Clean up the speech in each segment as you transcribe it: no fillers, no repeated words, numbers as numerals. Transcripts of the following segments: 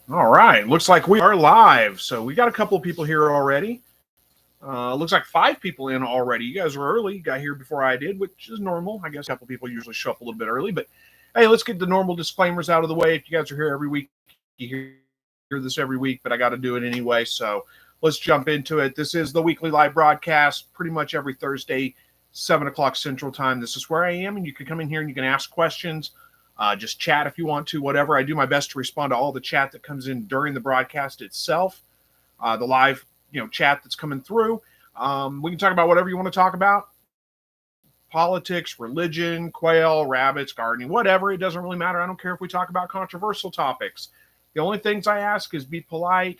All right. Looks like we are live. So we got a couple of people here already. Looks like 5 people in already. You guys were early. You got here before I did, which is normal. I guess a couple of people usually show up a little bit early. But hey, let's get the normal disclaimers out of the way. If you guys are here every week, you hear this every week, but I got to do it anyway. So let's jump into it. This is the weekly live broadcast, pretty much every Thursday, 7 o'clock Central Time. This is where I am, and you can come in here and you can ask questions. Just chat if you want to, whatever. I do my best to respond to all the chat that comes in during the broadcast itself, the live, chat that's coming through. We can talk about whatever you want to talk about: politics, religion, quail, rabbits, gardening, whatever. It doesn't really matter. I don't care if we talk about controversial topics. The only things I ask is be polite,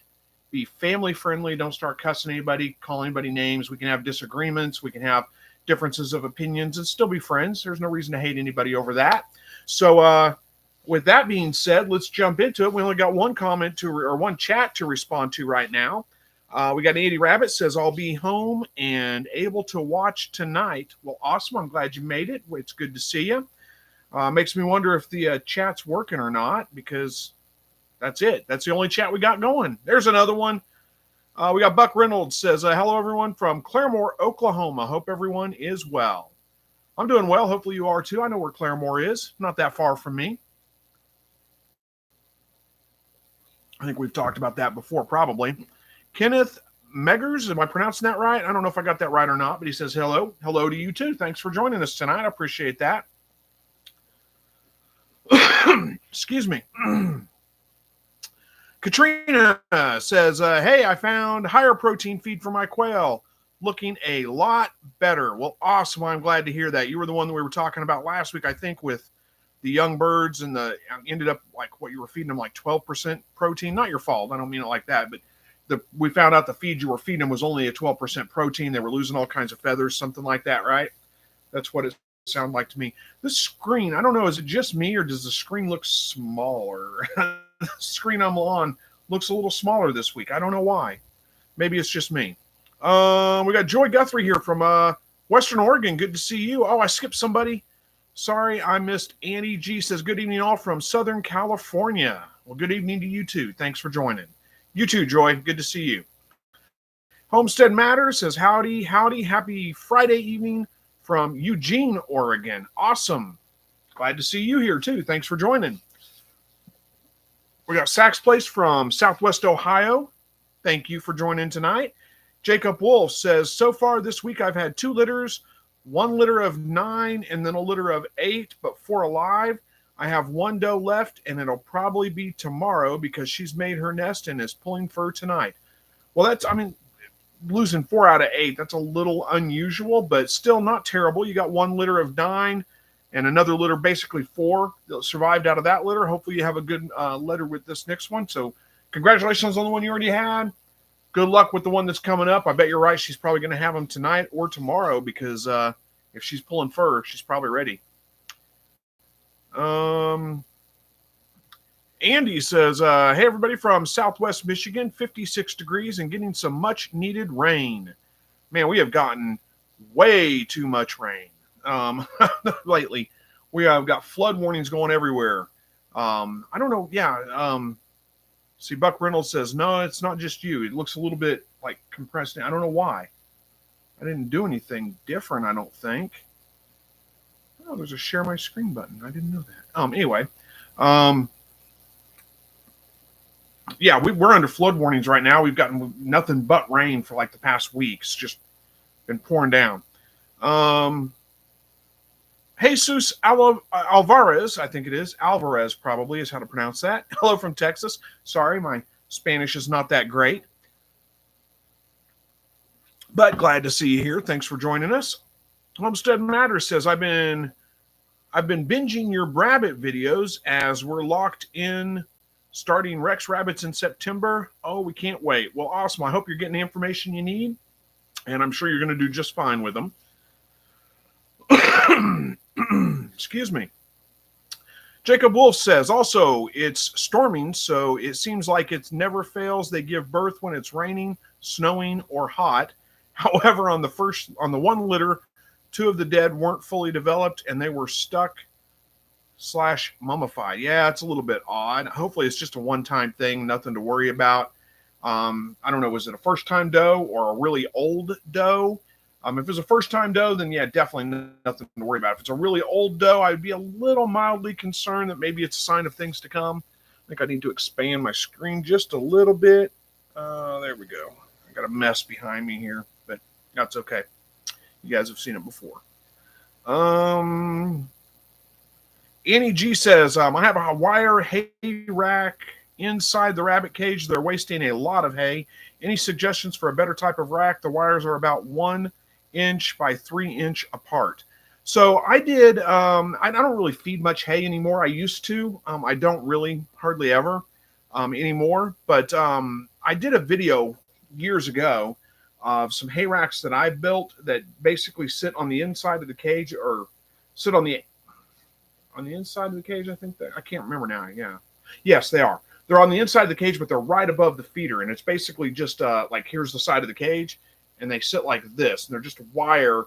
be family friendly. Don't start cussing anybody, call anybody names. We can have disagreements. We can have differences of opinions and still be friends. There's no reason to hate anybody over that. So, with that being said, let's jump into it. We only got one comment or one chat to respond to right now. We got Andy Rabbit says, I'll be home and able to watch tonight. Well, awesome. I'm glad you made it. It's good to see you. Makes me wonder if the chat's working or not, because that's it. That's the only chat we got going. There's another one. We got Buck Reynolds says, hello, everyone from Claremore, Oklahoma. Hope everyone is well. I'm doing well. Hopefully you are too. I know where Claremore is. Not that far from me. I think we've talked about that before, probably. Kenneth Meggers, am I pronouncing that right? I don't know if I got that right or not, but he says hello. Hello to you too. Thanks for joining us tonight. I appreciate that. Excuse me. Katrina says, hey, I found higher protein feed for my quail. Looking a lot better. Well, awesome. I'm glad to hear that. You were the one that we were talking about last week, I think, with the young birds, and ended up like what you were feeding them, like 12% protein. Not your fault. I don't mean it like that, but we found out the feed you were feeding them was only a 12% protein. They were losing all kinds of feathers, something like that, right? That's what it sounded like to me. This screen, I don't know, is it just me or does the screen look smaller? The screen I'm on looks a little smaller this week. I don't know why. Maybe it's just me. We got Joy Guthrie here from Western Oregon. Good to see you. Oh, I skipped somebody. Sorry, I missed Annie G. Says, good evening all from Southern California. Well, good evening to you too. Thanks for joining. You too, Joy. Good to see you. Homestead Matters says, howdy, howdy. Happy Friday evening from Eugene, Oregon. Awesome. Glad to see you here too. Thanks for joining. We got Sax Place from Southwest Ohio. Thank you for joining tonight. Jacob Wolf says, so far this week I've had 2 litters, 1 litter of 9, and then a litter of 8, but 4 alive. I have 1 doe left, and it'll probably be tomorrow because she's made her nest and is pulling fur tonight. Well, losing 4 out of 8, that's a little unusual, but still not terrible. You got 1 litter of 9 and another litter, basically 4 that survived out of that litter. Hopefully you have a good litter with this next one. So congratulations on the one you already had. Good luck with the one that's coming up. I bet you're right. She's probably going to have them tonight or tomorrow because if she's pulling fur, she's probably ready. Andy says, hey, everybody from Southwest Michigan, 56 degrees and getting some much needed rain. Man, we have gotten way too much rain lately. We have got flood warnings going everywhere. I don't know. Yeah. See, Buck Reynolds says, no, it's not just you. It looks a little bit like compressed. I don't know why. I didn't do anything different, I don't think. Oh, there's a share my screen button. I didn't know that. Anyway. Yeah, we're under flood warnings right now. We've gotten nothing but rain for like the past weeks. Just been pouring down. Jesus Alvarez, I think it is. Alvarez probably is how to pronounce that. Hello from Texas. Sorry, my Spanish is not that great. But glad to see you here. Thanks for joining us. Homestead Matters says, I've been binging your rabbit videos as we're locked in starting Rex Rabbits in September. Oh, we can't wait. Well, awesome. I hope you're getting the information you need, and I'm sure you're going to do just fine with them. Excuse me. Jacob Wolf says, also, it's storming, so it seems like it never fails. They give birth when it's raining, snowing, or hot. However, on the 1 litter, 2 of the dead weren't fully developed, and they were stuck / mummified. Yeah, it's a little bit odd. Hopefully it's just a one-time thing, nothing to worry about. I don't know, was it a first-time doe or a really old doe? If it's a first-time doe, then yeah, definitely nothing to worry about. If it's a really old doe, I'd be a little mildly concerned that maybe it's a sign of things to come. I think I need to expand my screen just a little bit. There we go. I got a mess behind me here, but that's okay. You guys have seen it before. Annie G says, I have a wire hay rack inside the rabbit cage. They're wasting a lot of hay. Any suggestions for a better type of rack? The wires are about 1 inch by 3 inch apart. So I did, I don't really feed much hay anymore. I used to. I don't really, hardly ever anymore. But I did a video years ago of some hay racks that I built that basically sit on the inside of the cage, or sit on the inside of the cage. I think that, I can't remember now. Yeah. Yes, they are. They're on the inside of the cage, but they're right above the feeder. And it's basically just like, here's the side of the cage, and they sit like this, and they're just wire.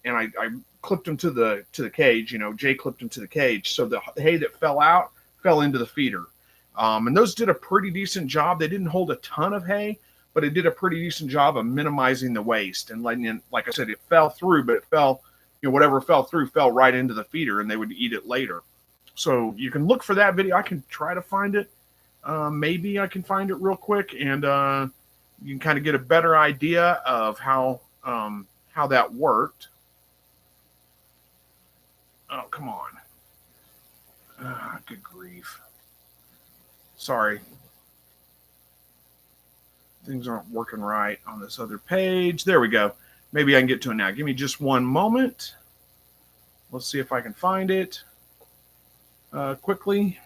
And I clipped them to the cage, Jay clipped them to the cage. So the hay that fell out fell into the feeder. And those did a pretty decent job. They didn't hold a ton of hay, but it did a pretty decent job of minimizing the waste and letting in, like I said, it fell through, but it fell, whatever fell through fell right into the feeder, and they would eat it later. So you can look for that video. I can try to find it. Maybe I can find it real quick, and you can kind of get a better idea of how that worked. Oh, come on. Good grief. Sorry. Things aren't working right on this other page. There we go. Maybe I can get to it now. Give me just one moment. Let's see if I can find it quickly.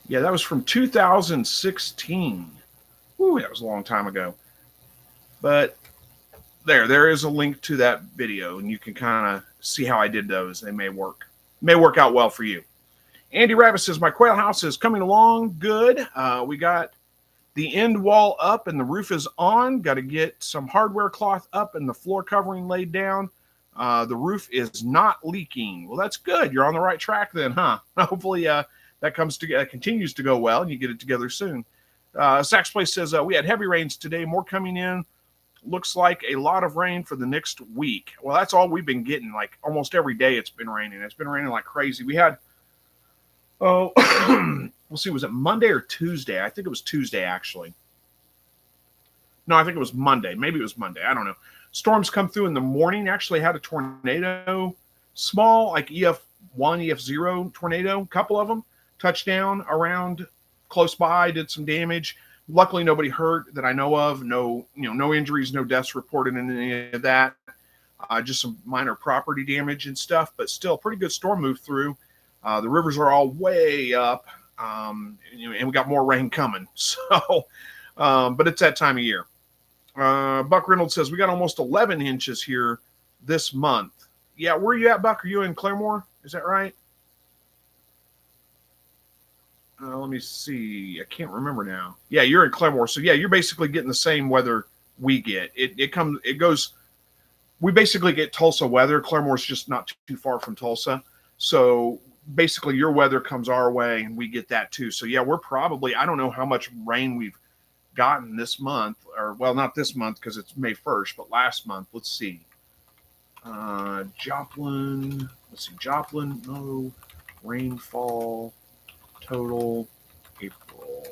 Yeah, that was from 2016. Ooh, that was a long time ago. But there is a link to that video, and you can kind of see how I did those. They may work out well for you. Andy Rabbit says, my quail house is coming along good. We got the end wall up and the roof is on. Got to get some hardware cloth up and the floor covering laid down. The roof is not leaking. Well, that's good. You're on the right track then, huh? Hopefully that continues to go well and you get it together soon. Sax Place says, we had heavy rains today, more coming in. Looks like a lot of rain for the next week. Well, that's all we've been getting. Like almost every day it's been raining. It's been raining like crazy. We had, we'll see, was it Monday or Tuesday? I think it was Tuesday, actually. No, I think it was Monday. Maybe it was Monday. I don't know. Storms come through in the morning. Actually had a tornado, small, like EF1, EF0 tornado, a couple of them, touchdown around close by, did some damage. Luckily, nobody hurt that I know of. No injuries, no deaths reported in any of that. Just some minor property damage and stuff, but still, pretty good storm moved through. The rivers are all way up, and we got more rain coming. So, but it's that time of year. Buck Reynolds says we got almost 11 inches here this month. Yeah, where are you at, Buck? Are you in Claremore? Is that right? Let me see. I can't remember now. Yeah, you're in Claremore. So yeah, you're basically getting the same weather we get. It goes. We basically get Tulsa weather. Claremore's just not too far from Tulsa. So basically your weather comes our way and we get that too. So yeah, we're probably, I don't know how much rain we've gotten this month, or well, not this month because it's May 1st, but last month. Let's see. Joplin. Let's see. Joplin. No. Rainfall. Total April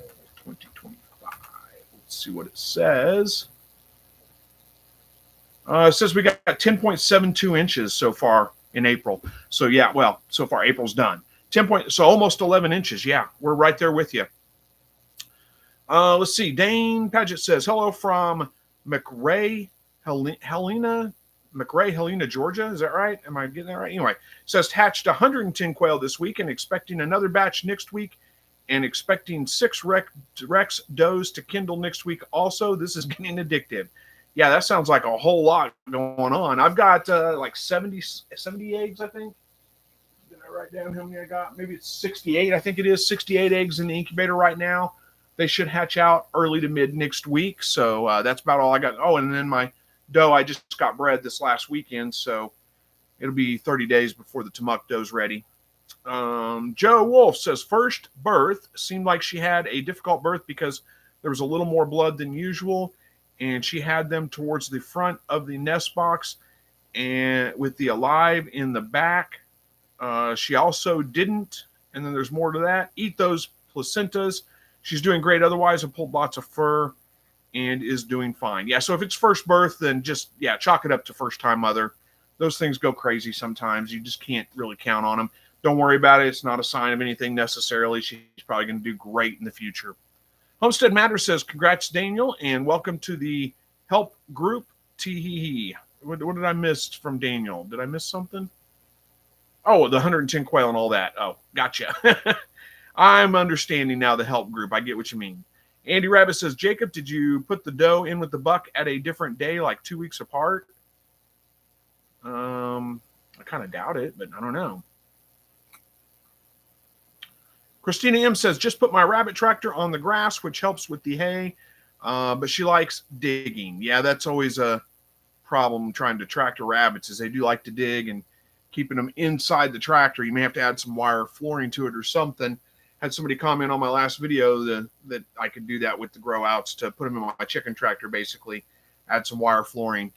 2025. Let's see what it says. It says we got 10.72 inches so far in April. So yeah, well, so far April's done. So almost 11 inches. Yeah, we're right there with you. Let's see. Dane Paget says, hello from McRae, Helena, Georgia. Is that right? Am I getting that right? Anyway, says hatched 110 quail this week and expecting another batch next week and expecting 6 Rex does to kindle next week. Also, this is getting addictive. Yeah, that sounds like a whole lot going on. I've got like 70 eggs, I think. Did I write down how many I got? Maybe it's 68. I think it is 68 eggs in the incubator right now. They should hatch out early to mid next week. So that's about all I got. Oh, and then my doe I just got bred this last weekend, so it'll be 30 days before the Tamuk doe's ready. Joe Wolf says first birth seemed like she had a difficult birth because there was a little more blood than usual, and she had them towards the front of the nest box and with the alive in the back. She also didn't, and then there's more to that, eat those placentas. She's doing great otherwise. I pulled lots of fur and is doing fine. Yeah, so if it's first birth, then just, yeah, chalk it up to first time mother. Those things go crazy sometimes. You just can't really count on them. Don't worry about it. It's not a sign of anything necessarily. She's probably going to do great in the future. Homestead Matter says, congrats, Daniel, and welcome to the help group. Tee-hee-hee. What did I miss from Daniel? Did I miss something? Oh, the 110 quail and all that. Oh, gotcha. I'm understanding now the help group. I get what you mean. Andy Rabbit says, Jacob, did you put the doe in with the buck at a different day, like 2 weeks apart? I kind of doubt it, but I don't know. Christina M says, just put my rabbit tractor on the grass, which helps with the hay, but she likes digging. Yeah, that's always a problem trying to tractor rabbits, is they do like to dig, and keeping them inside the tractor, you may have to add some wire flooring to it or something. Had somebody comment on my last video that I could do that with the grow outs to put them in my chicken tractor, basically add some wire flooring.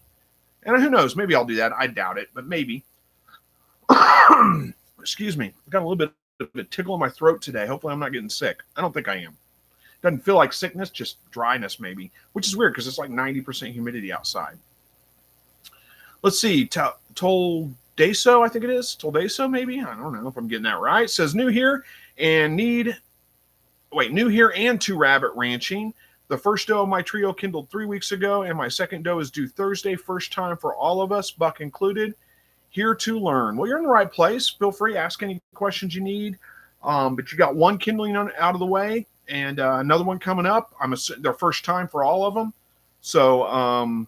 And who knows, maybe I'll do that. I doubt it, but maybe. Excuse me. I got a little bit of a tickle in my throat today. Hopefully I'm not getting sick. I don't think I am. Doesn't feel like sickness, just dryness maybe, which is weird because it's like 90% humidity outside. Let's see. Toldeso, I think it is. Toldeso, maybe? I don't know if I'm getting that right. Says new here and to rabbit ranching. The first doe of my trio kindled 3 weeks ago, and my second doe is due Thursday. First time for all of us, buck included. Here to learn. Well, you're in the right place. Feel free, ask any questions you need. But you got one kindling out of the way, and another one coming up. Their first time for all of them. So I'm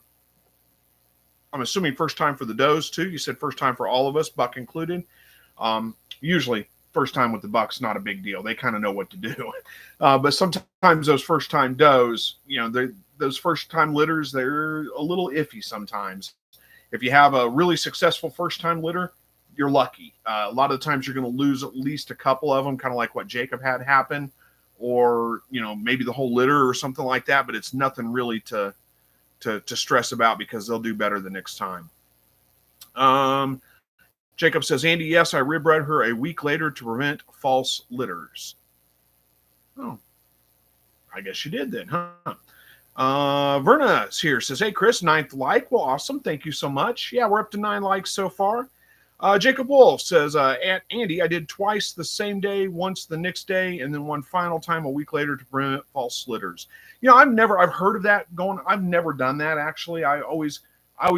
assuming first time for the does too. You said first time for all of us, buck included. Usually first time with the buck's not a big deal. They kind of know what to do. But sometimes those first time does, those first time litters, they're a little iffy sometimes. If you have a really successful first time litter, you're lucky. A lot of the times you're going to lose at least a couple of them, kind of like what Jacob had happen, or maybe the whole litter or something like that. But it's nothing really to stress about because they'll do better the next time. Jacob says, Andy, yes, I rebred her a week later to prevent false litters. Oh, I guess you did then, huh? Verna's here, says, hey, Chris, 9th like. Well, awesome. Thank you so much. Yeah, we're up to 9 likes so far. Jacob Wolf says, Andy, I did twice the same day, once the next day, and then one final time a week later to prevent false litters. I've heard of that going. I've never done that, actually. I always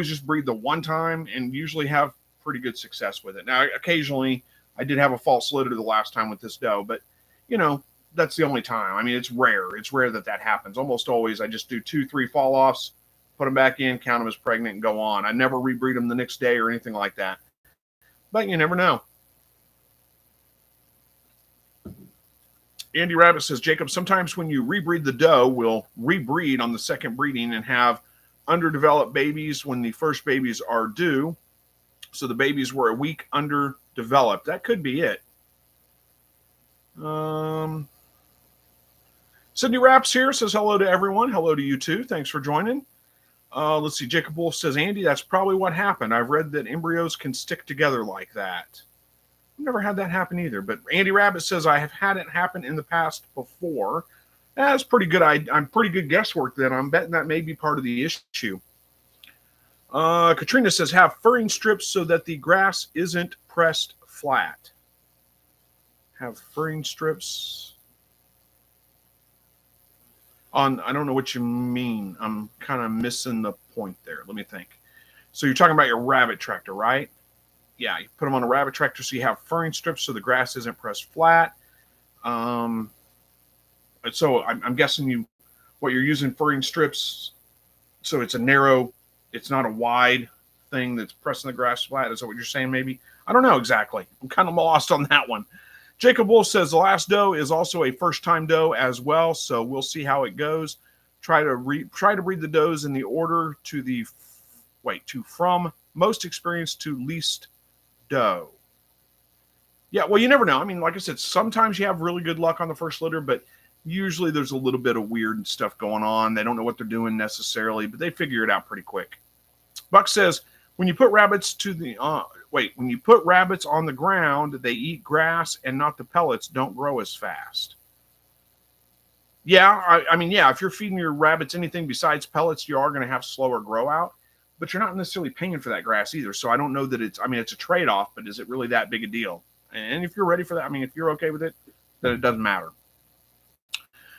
just breed the one time and usually have pretty good success with it. Now, occasionally I did have a false litter the last time with this doe, but that's the only time. I mean, it's rare. It's rare that happens. Almost always I just do 2-3 fall offs, put them back in, count them as pregnant, and go on. I never rebreed them the next day or anything like that. But you never know. Andy Rabbit says, Jacob, sometimes when you rebreed the doe, we'll rebreed on the second breeding and have underdeveloped babies when the first babies are due. So the babies were a week underdeveloped. That could be it. Sydney Raps here says hello to everyone. Hello to you too. Thanks for joining. Let's see. Jacob Wolf says, Andy, that's probably what happened. I've read that embryos can stick together like that. I've never had that happen either. But Andy Rabbit says, I have had it happen in the past before. That's pretty good. I'm pretty good guesswork then. I'm betting that may be part of the issue. Katrina says, have furring strips so that the grass isn't pressed flat. Have furring strips on, I don't know what you mean. I'm kind of missing the point there. Let me think. So you're talking about your rabbit tractor, right? Yeah, you put them on a rabbit tractor so you have furring strips so the grass isn't pressed flat. So I'm guessing what you're using furring strips, so it's a narrow, it's not a wide thing that's pressing the grass flat. Is that what you're saying, maybe? I don't know exactly. I'm kind of lost on that one. Jacob Wolf says the last doe is also a first-time doe as well, so we'll see how it goes. Try to breed the does in the order to the from most experienced to least dough. Yeah, well, you never know. I mean, like I said, sometimes you have really good luck on the first litter, but usually there's a little bit of weird stuff going on. They don't know what they're doing necessarily, but they figure it out pretty quick. Buck says, when you put rabbits when you put rabbits on the ground, they eat grass and not the pellets, don't grow as fast. Yeah, I mean, yeah, if you're feeding your rabbits anything besides pellets, you are going to have slower grow out, but you're not necessarily paying for that grass either. So I don't know that it's a trade-off, but is it really that big a deal? And if you're ready for that, I mean, if you're okay with it, then it doesn't matter.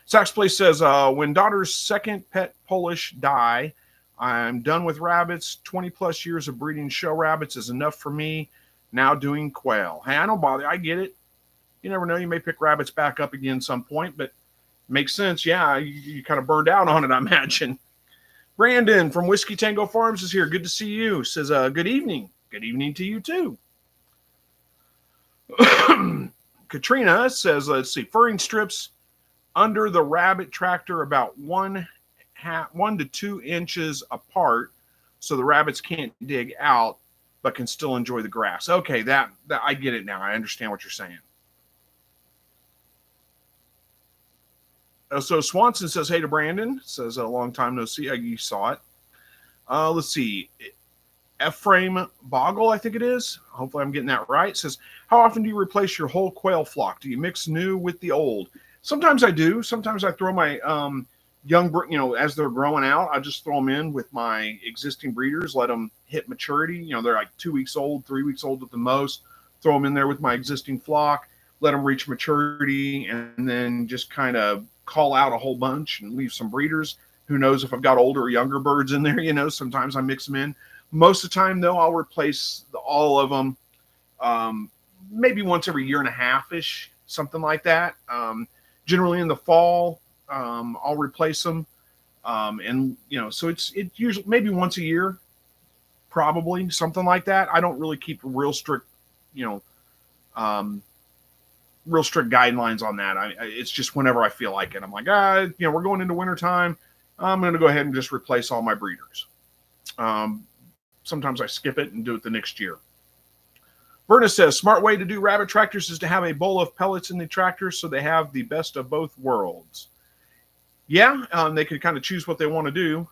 Sax Place says, when daughter's second pet Polish die, I'm done with rabbits. 20 plus years of breeding show rabbits is enough for me. Now doing quail. Hey, I don't bother. I get it. You never know. You may pick rabbits back up again some point, but makes sense. Yeah, you kind of burned out on it, I imagine. Brandon from Whiskey Tango Farms is here. Good to see you. Says, good evening. Good evening to you, too. Katrina says, let's see, furring strips under the rabbit tractor about 1 to 2 inches apart so the rabbits can't dig out but can still enjoy the grass. Okay, that I get it now. I understand what you're saying. So Swanson says, hey to Brandon. Says, a long time no see. You saw it. Let's see. Ephraim Boggle, I think it is. Hopefully I'm getting that right. Says, how often do you replace your whole quail flock? Do you mix new with the old? Sometimes I do. Sometimes I throw my young, as they're growing out, I just throw them in with my existing breeders, let them hit maturity. They're like 2 weeks old, 3 weeks old at the most. Throw them in there with my existing flock, let them reach maturity, and then just kind of call out a whole bunch and leave some breeders. Who knows if I've got older or younger birds in there, sometimes I mix them in. Most of the time, though, I'll replace all of them maybe once every year and a half-ish, something like that. Generally in the fall, I'll replace them. So it's usually maybe once a year, probably, something like that. I don't really keep real strict guidelines on that. It's just whenever I feel like it. I'm like, we're going into wintertime. I'm going to go ahead and just replace all my breeders. Sometimes I skip it and do it the next year. Verna says, smart way to do rabbit tractors is to have a bowl of pellets in the tractor so they have the best of both worlds. Yeah, they can kind of choose what they want to do.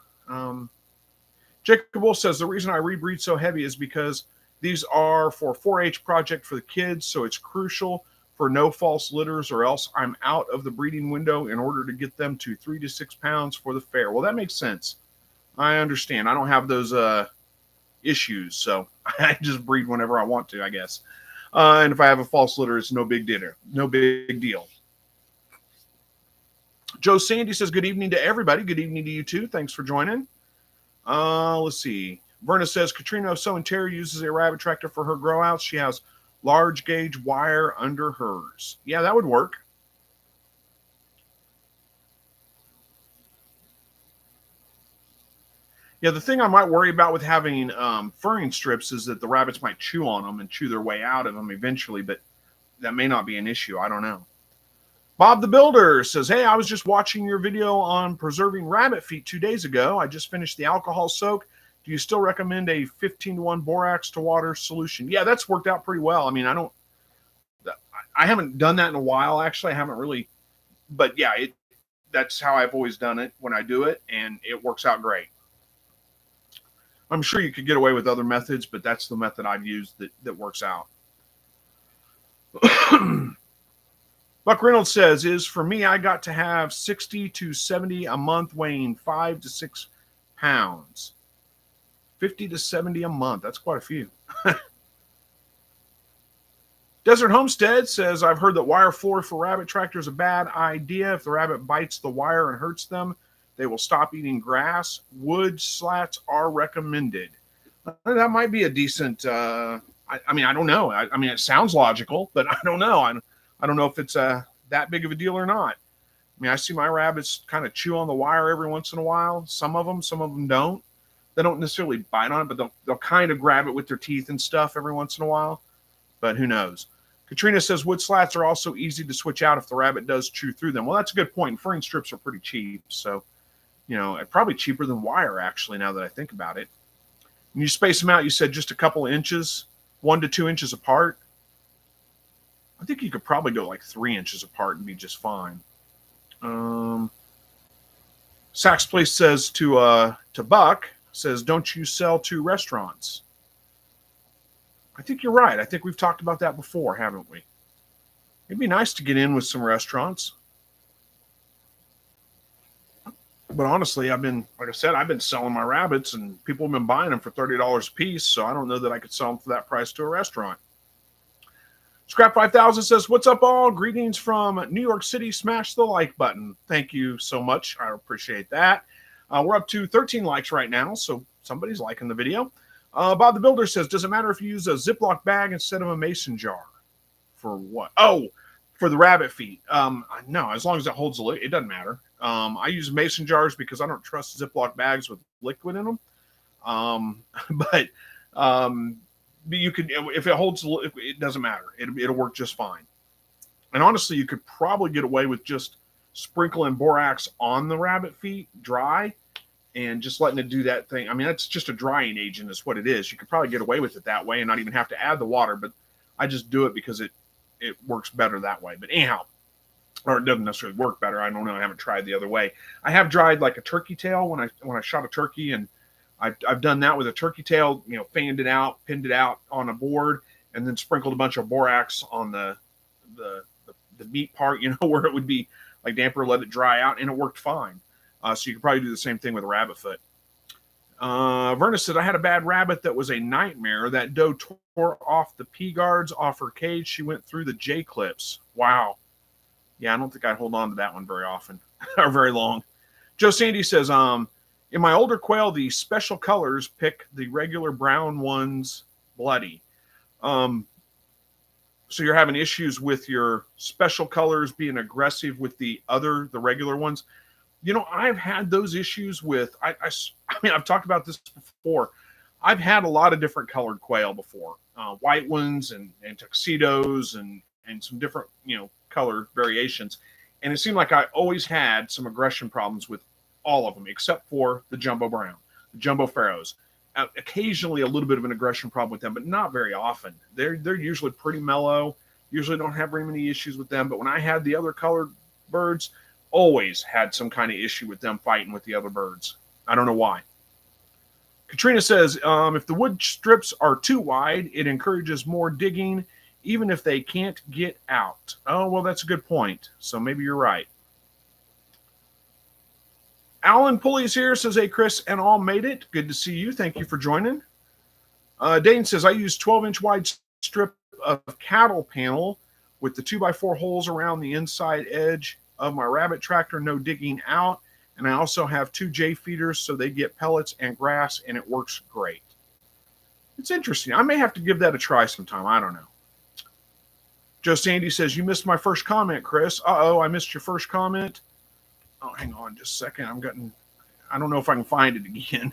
Jacob Wolf says, the reason I rebreed so heavy is because these are for 4-H project for the kids, so it's crucial for no false litters or else I'm out of the breeding window in order to get them to 3 to 6 pounds for the fair. Well, that makes sense. I understand. I don't have those issues, so I just breed whenever I want to, I guess. And if I have a false litter, it's no big deal. No big deal. Joe Sandy says, good evening to everybody. Good evening to you too. Thanks for joining. Let's see. Verna says, Katrina So and Terry uses a rabbit tractor for her grow outs. She has large gauge wire under hers. Yeah, that would work. Yeah, the thing I might worry about with having furring strips is that the rabbits might chew on them and chew their way out of them eventually, but that may not be an issue. I don't know. Bob the Builder says, hey, I was just watching your video on preserving rabbit feet 2 days ago. I just finished the alcohol soak. Do you still recommend a 15-to-1 borax to water solution? Yeah, that's worked out pretty well. I mean, I haven't done that in a while, actually. I haven't really, but yeah, that's how I've always done it when I do it, and it works out great. I'm sure you could get away with other methods, but that's the method I've used that works out. Buck Reynolds says, for me, I got to have 60 to 70 a month weighing 5 to 6 pounds. 50 to 70 a month. That's quite a few. Desert Homestead says, I've heard that wire floor for rabbit tractor is a bad idea. If the rabbit bites the wire and hurts them, they will stop eating grass. Wood slats are recommended. That might be a decent, I don't know. I mean, it sounds logical, but I don't know. I don't know if it's that big of a deal or not. I mean, I see my rabbits kind of chew on the wire every once in a while. Some of them don't. They don't necessarily bite on it, but they'll kind of grab it with their teeth and stuff every once in a while. But who knows? Katrina says wood slats are also easy to switch out if the rabbit does chew through them. Well, that's a good point. Furring strips are pretty cheap. So, probably cheaper than wire, actually, now that I think about it. When you space them out, you said just a couple of inches, 1 to 2 inches apart. I think you could probably go like 3 inches apart and be just fine. Saks Place says to Buck, says, don't you sell to restaurants? I think you're right. I think we've talked about that before, haven't we? It'd be nice to get in with some restaurants. But honestly, like I said, I've been selling my rabbits and people have been buying them for $30 a piece. So I don't know that I could sell them for that price to a restaurant. Scrap 5000 says, what's up all? Greetings from New York City. Smash the like button. Thank you so much. I appreciate that. We're up to 13 likes right now. So somebody's liking the video. Bob the Builder says, does it matter if you use a Ziploc bag instead of a mason jar? For what? Oh, for the rabbit feed. No, as long as it holds the lid, it doesn't matter. I use mason jars because I don't trust Ziploc bags with liquid in them. But you could, if it holds, it doesn't matter. It'll work just fine. And honestly, you could probably get away with just sprinkling borax on the rabbit feet dry and just letting it do that thing. I mean, that's just a drying agent is what it is. You could probably get away with it that way and not even have to add the water, but I just do it because it works better that way. But anyhow, or it doesn't necessarily work better. I don't know. I haven't tried the other way. I have dried like a turkey tail when I shot a turkey, and I've done that with a turkey tail, fanned it out, pinned it out on a board, and then sprinkled a bunch of borax on the meat part, where it would be like damper, let it dry out, and it worked fine. So you could probably do the same thing with a rabbit foot. Verna said, I had a bad rabbit that was a nightmare. That doe tore off the P guards off her cage. She went through the J clips. Wow. Yeah, I don't think I'd hold on to that one very often or very long. Joe Sandy says, in my older quail, the special colors pick the regular brown ones bloody. So you're having issues with your special colors being aggressive with the regular ones. I've had those issues with, I mean, I've talked about this before. I've had a lot of different colored quail before, white ones and tuxedos and some different, color variations. And it seemed like I always had some aggression problems with all of them, except for the jumbo brown, the jumbo pharaohs. Occasionally a little bit of an aggression problem with them, but not very often. They're usually pretty mellow, usually don't have very many issues with them. But when I had the other colored birds, always had some kind of issue with them fighting with the other birds. I don't know why. Katrina says, if the wood strips are too wide, it encourages more digging, even if they can't get out. Oh, well, that's a good point. So maybe you're right. Alan Pulley's here, says, hey, Chris and all made it. Good to see you. Thank you for joining. Dane says, I use 12-inch wide strip of cattle panel with the 2x4 holes around the inside edge of my rabbit tractor, no digging out. And I also have 2 J feeders so they get pellets and grass, and it works great. It's interesting. I may have to give that a try sometime. I don't know. Joe Sandy says, you missed my first comment, Chris. Uh-oh, I missed your first comment. Oh, hang on just a second. I don't know if I can find it again.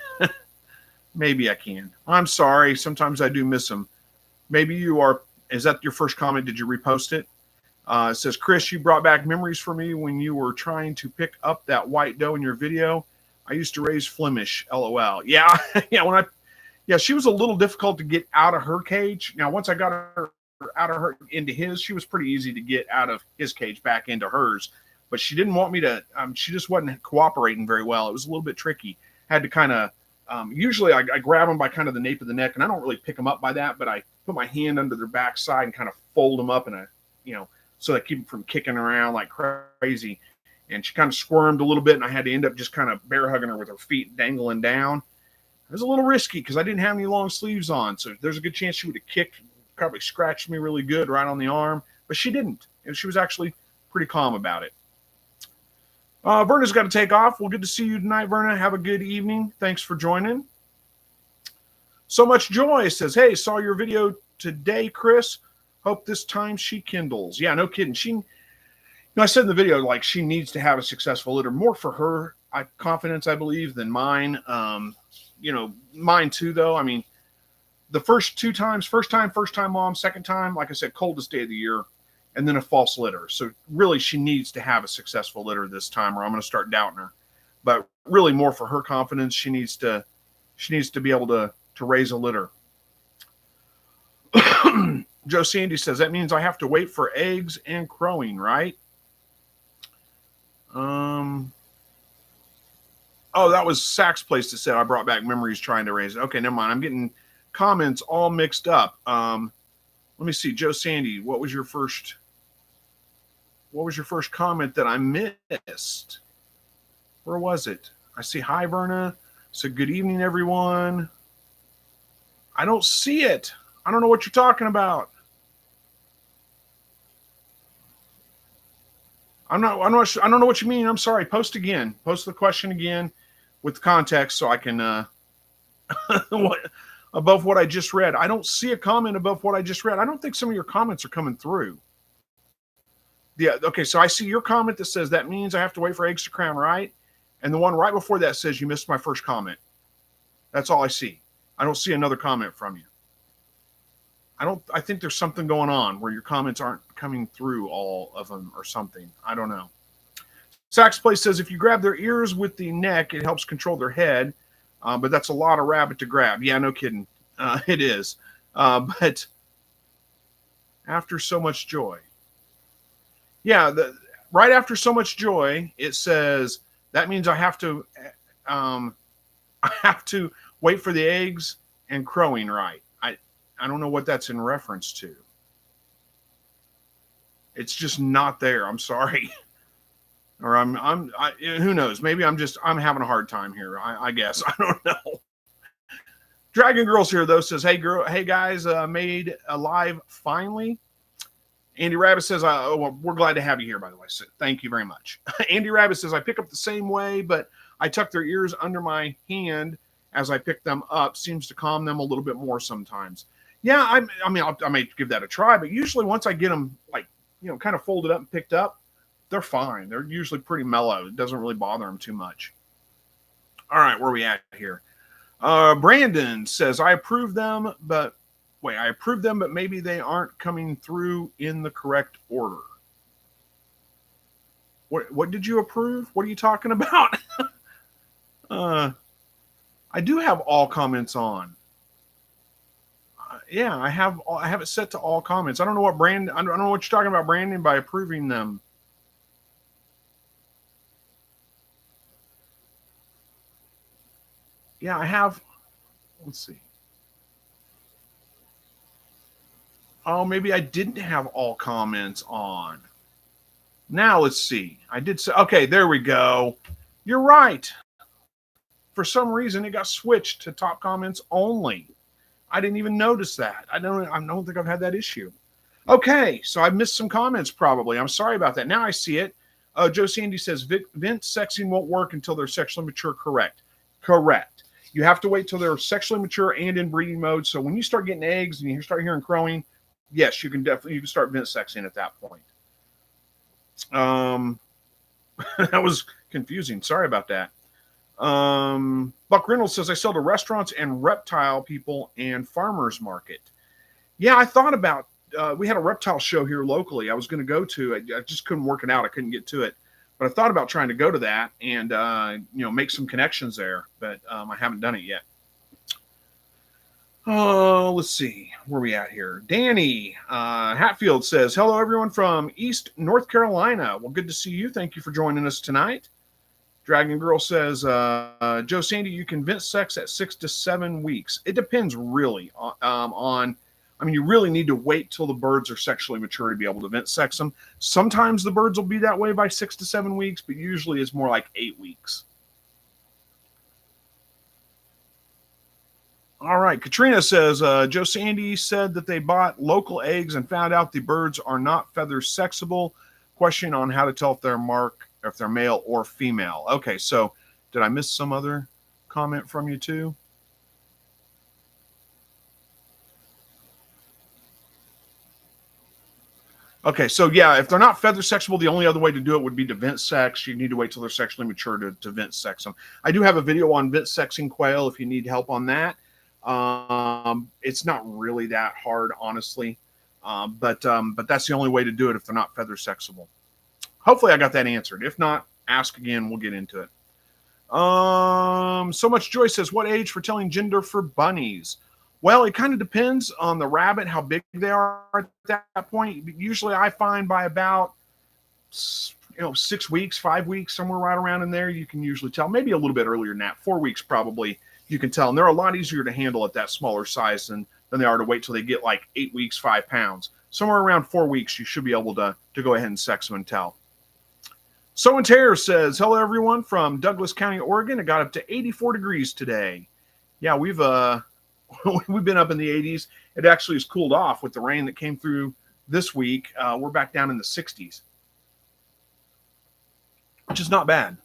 Maybe I can. I'm sorry. Sometimes I do miss them. Maybe is that your first comment? Did you repost it? It says, Chris, you brought back memories for me when you were trying to pick up that white doe in your video. I used to raise Flemish, LOL. Yeah, she was a little difficult to get out of her cage. Now, once I got her out of her into his, she was pretty easy to get out of his cage back into hers. But she didn't want me to, she just wasn't cooperating very well. It was a little bit tricky. Had to kind of, usually I grab them by kind of the nape of the neck, and I don't really pick them up by that, but I put my hand under their backside and kind of fold them up in a, so I keep them from kicking around like crazy. And she kind of squirmed a little bit, and I had to end up just kind of bear hugging her with her feet dangling down. It was a little risky because I didn't have any long sleeves on. So there's a good chance she would have kicked, probably scratched me really good right on the arm, but she didn't. And she was actually pretty calm about it. Verna's got to take off. Well, good to see you tonight, Verna. Have a good evening. Thanks for joining. So Much Joy says, hey, saw your video today, Chris. Hope this time she kindles. Yeah, no kidding. I said in the video, like, she needs to have a successful litter, more for her confidence, I believe, than mine. Mine too, though. I mean, the first 2 times, first time mom, second time, like I said, coldest day of the year, and then a false litter. So really she needs to have a successful litter this time, or I'm going to start doubting her. But really more for her confidence, she needs to be able to to raise a litter. Joe Sandy says, that means I have to wait for eggs and crowing, right? Oh, that was Sack's place that said I brought back memories trying to raise it. Okay, never mind. I'm getting comments all mixed up. Let me see. Joe Sandy, what was your first comment that I missed? Where was it? I see hi, Verna. So good evening, everyone. I don't see it. I don't know what you're talking about. I don't know what you mean. I'm sorry. Post again. Post the question again with context so I can above what I just read. I don't see a comment above what I just read. I don't think some of your comments are coming through. Yeah, okay, so I see your comment that says that means I have to wait for eggs to crown, right? And the one right before that says you missed my first comment. That's all I see. I don't see another comment from you. I think there's something going on where your comments aren't coming through, all of them, or something. I don't know. Sax Place says if you grab their ears with the neck, it helps control their head. But that's a lot of rabbit to grab. Yeah, no kidding. It is. But after so much joy. Yeah, right after so much joy, it says that means I have to wait for the eggs and crowing, right? I don't know what that's in reference to. It's just not there. I'm sorry. Or who knows? Maybe I'm having a hard time here. I guess. I don't know. Dragon Girl's here though, says, hey guys, made alive finally. Andy Rabbit says, well, we're glad to have you here, by the way. So thank you very much. Andy Rabbit says, I pick up the same way, but I tuck their ears under my hand as I pick them up. Seems to calm them a little bit more sometimes. Yeah, I may give that a try, but usually once I get them kind of folded up and picked up, they're fine. They're usually pretty mellow. It doesn't really bother them too much. All right, where are we at here? Brandon says, I approve them, but maybe they aren't coming through in the correct order. What did you approve? What are you talking about? I do have all comments on. Yeah, I have it set to all comments. I don't know what I don't know what you're talking about, Brandon, by approving them. Yeah, I have. Let's see. Oh, maybe I didn't have all comments on. Now let's see. I did say, okay, there we go. You're right. For some reason, it got switched to top comments only. I didn't even notice that. I don't think I've had that issue. Okay, so I missed some comments probably. I'm sorry about that. Now I see it. Joe Sandy says, vent sexing won't work until they're sexually mature. Correct. You have to wait till they're sexually mature and in breeding mode. So when you start getting eggs and you start hearing crowing, yes, you can start vent sexing at that point. That was confusing. Sorry about that. Buck Reynolds says, I sell to restaurants and reptile people and farmers market. Yeah, I thought about, we had a reptile show here locally I was going to go to. I just couldn't work it out. I couldn't get to it. But I thought about trying to go to that and, make some connections there. But I haven't done it yet. Oh, let's see. Where are we at here? Danny Hatfield says, hello, everyone from East North Carolina. Well, good to see you. Thank you for joining us tonight. Dragon Girl says, Joe Sandy, you can vent sex at 6 to 7 weeks. It depends really on, you really need to wait till the birds are sexually mature to be able to vent sex them. Sometimes the birds will be that way by 6 to 7 weeks, but usually it's more like 8 weeks. All right. Katrina says, Joe Sandy said that they bought local eggs and found out the birds are not feather sexable. Question on how to tell if they're male or female. Okay, so did I miss some other comment from you too? Okay, so yeah, if they're not feather sexable, the only other way to do it would be to vent sex. You need to wait till they're sexually mature to vent sex them. I do have a video on vent sexing quail if you need help on that. It's not really that hard, honestly, but that's the only way to do it if they're not feather sexable. Hopefully I got that answered. If not, ask again. We'll get into it. So much joy says, what age for telling gender for bunnies? Well, it kind of depends on the rabbit, how big they are at that point. Usually I find by about 6 weeks, 5 weeks, somewhere right around in there, you can usually tell. Maybe a little bit earlier than that. 4 weeks probably you can tell. And they're a lot easier to handle at that smaller size than they are to wait till they get like 8 weeks, 5 pounds. Somewhere around 4 weeks, you should be able to go ahead and sex them and tell. So and Tear says, hello everyone from Douglas County, Oregon. It got up to 84 degrees today. Yeah, we've been up in the 80s. It actually has cooled off with the rain that came through this week. We're back down in the 60s, which is not bad.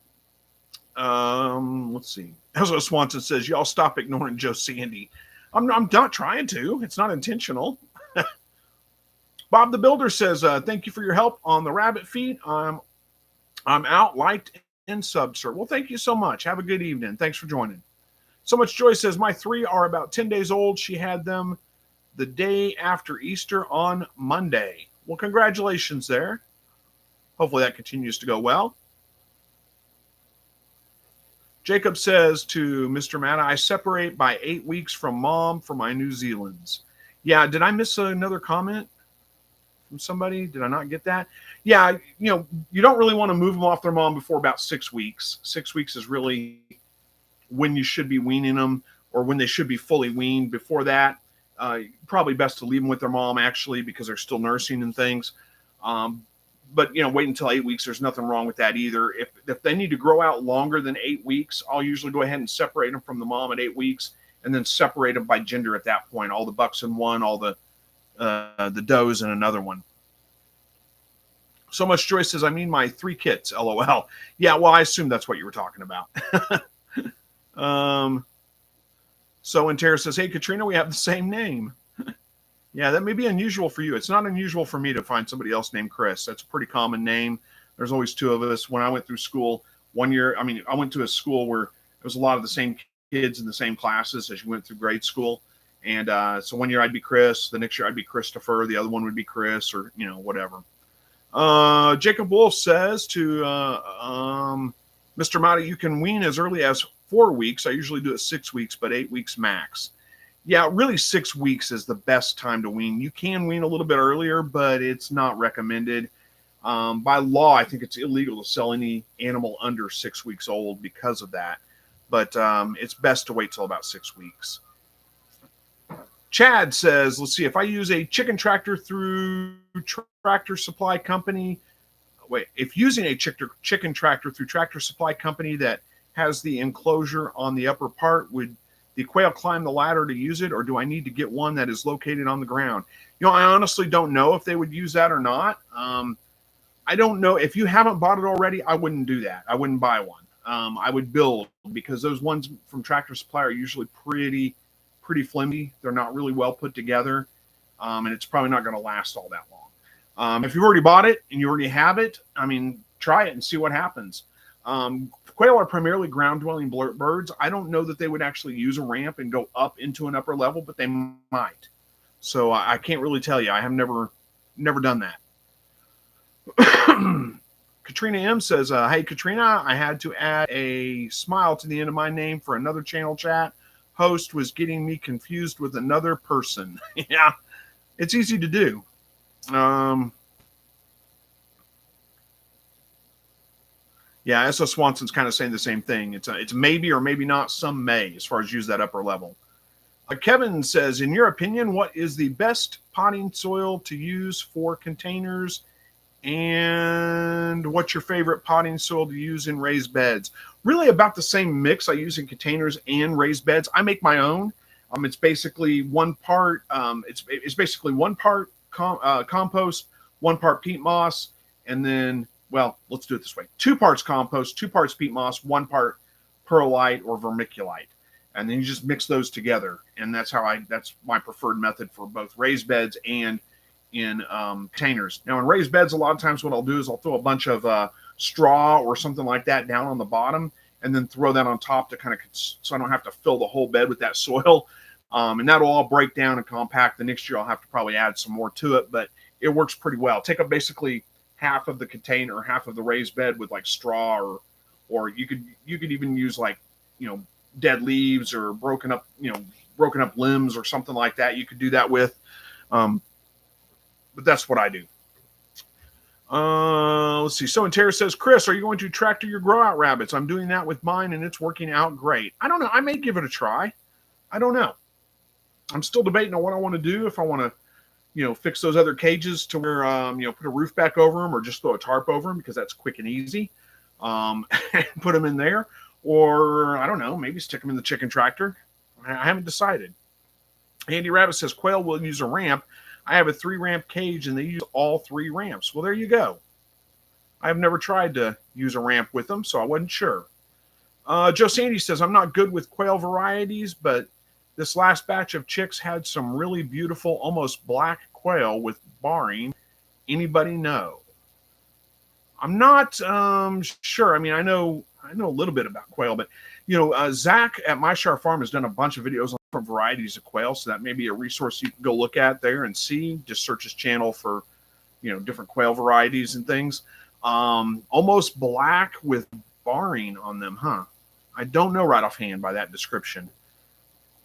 Let's see. Ezra Swanson says, y'all stop ignoring Joe Sandy. I'm not trying to. It's not intentional. Bob the Builder says, thank you for your help on the rabbit feed. I'm out, liked, and subbed, sir. Well, thank you so much. Have a good evening. Thanks for joining. So much joy says, my 3 are about 10 days old. She had them the day after Easter on Monday. Well, congratulations there. Hopefully that continues to go well. Jacob says to Mr. Matta, I separate by 8 weeks from mom for my New Zealands. Yeah, did I miss another comment from somebody? Did I not get that? Yeah, you don't really want to move them off their mom before about 6 weeks. 6 weeks is really when you should be weaning them, or when they should be fully weaned. Before that, probably best to leave them with their mom, actually, because they're still nursing and things. But wait until 8 weeks. There's nothing wrong with that either. If they need to grow out longer than 8 weeks, I'll usually go ahead and separate them from the mom at 8 weeks, and then separate them by gender at that point. All the bucks in one, all the does in another one. So much joy says, I mean my 3 kits, LOL. Yeah, well, I assume that's what you were talking about. So and Tara says, hey, Katrina, we have the same name. Yeah, that may be unusual for you. It's not unusual for me to find somebody else named Chris. That's a pretty common name. There's always 2 of us. When I went through school one year, I went to a school where there was a lot of the same kids in the same classes as you went through grade school. And so one year I'd be Chris. The next year I'd be Christopher. The other one would be Chris, or, whatever. Jacob Wolf says to Mr. Mata, you can wean as early as 4 weeks. I usually do it 6 weeks, but 8 weeks max. Yeah, really 6 weeks is the best time to wean. You can wean a little bit earlier, but it's not recommended. By law, I think it's illegal to sell any animal under 6 weeks old because of that. But it's best to wait till about 6 weeks. Chad says, let's see, if I use a chicken tractor through Tractor Supply Company, if using a chicken tractor through Tractor Supply Company that has the enclosure on the upper part, would the quail climb the ladder to use it, or do I need to get one that is located on the ground? I honestly don't know if they would use that or not. I don't know. If you haven't bought it already, I wouldn't do that. I wouldn't buy one. I would build, because those ones from Tractor Supply are usually pretty flimsy. They're not really well put together, and it's probably not going to last all that long. If you've already bought it and you already have it, try it and see what happens. Quail are primarily ground-dwelling birds. I don't know that they would actually use a ramp and go up into an upper level, but they might. So I can't really tell you. I have never done that. Katrina M says, hey, Katrina, I had to add a smile to the end of my name for another channel chat. Host was getting me confused with another person. Yeah, it's easy to do. Yeah, S.O. Swanson's kind of saying the same thing. It's maybe or maybe not, some may, as far as use that upper level. Kevin says, in your opinion, what is the best potting soil to use for containers? And what's your favorite potting soil to use in raised beds? Really about the same mix I use in containers and raised beds. I make my own. It's basically one part. It's basically 1 part compost, 1 part peat moss, and then, well, let's do it this way: 2 parts compost, 2 parts peat moss, 1 part perlite or vermiculite, and then you just mix those together. And that's my preferred method for both raised beds and in containers. Now, in raised beds, a lot of times what I'll do is I'll throw a bunch of straw or something like that down on the bottom, and then throw that on top to kind of, so I don't have to fill the whole bed with that soil. And that'll all break down and compact. The next year I'll have to probably add some more to it, but it works pretty well. Take up basically half of the container, half of the raised bed with like straw or you could even use like, dead leaves or broken up limbs or something like that. You could do that with, but that's what I do. Let's see. So, and Tara says, Chris, are you going to tractor your grow out rabbits? I'm doing that with mine and it's working out great. I don't know. I may give it a try. I don't know. I'm still debating on what I want to do. If I want to, fix those other cages to where, put a roof back over them or just throw a tarp over them because that's quick and easy. And put them in there, or I don't know, maybe stick them in the chicken tractor. I haven't decided. Andy Rabbit says, Quail will use a ramp. I have a 3-ramp cage and they use all 3 ramps. Well, there you go. I've never tried to use a ramp with them, so I wasn't sure. Joe Sandy says, I'm not good with quail varieties, but this last batch of chicks had some really beautiful, almost black quail with barring. Anybody know? I'm not sure. I mean, I know a little bit about quail, but Zach at My Shire Farm has done a bunch of videos on different varieties of quail, so that may be a resource you can go look at there and see. Just search his channel for different quail varieties and things. Almost black with barring on them, huh? I don't know right offhand by that description.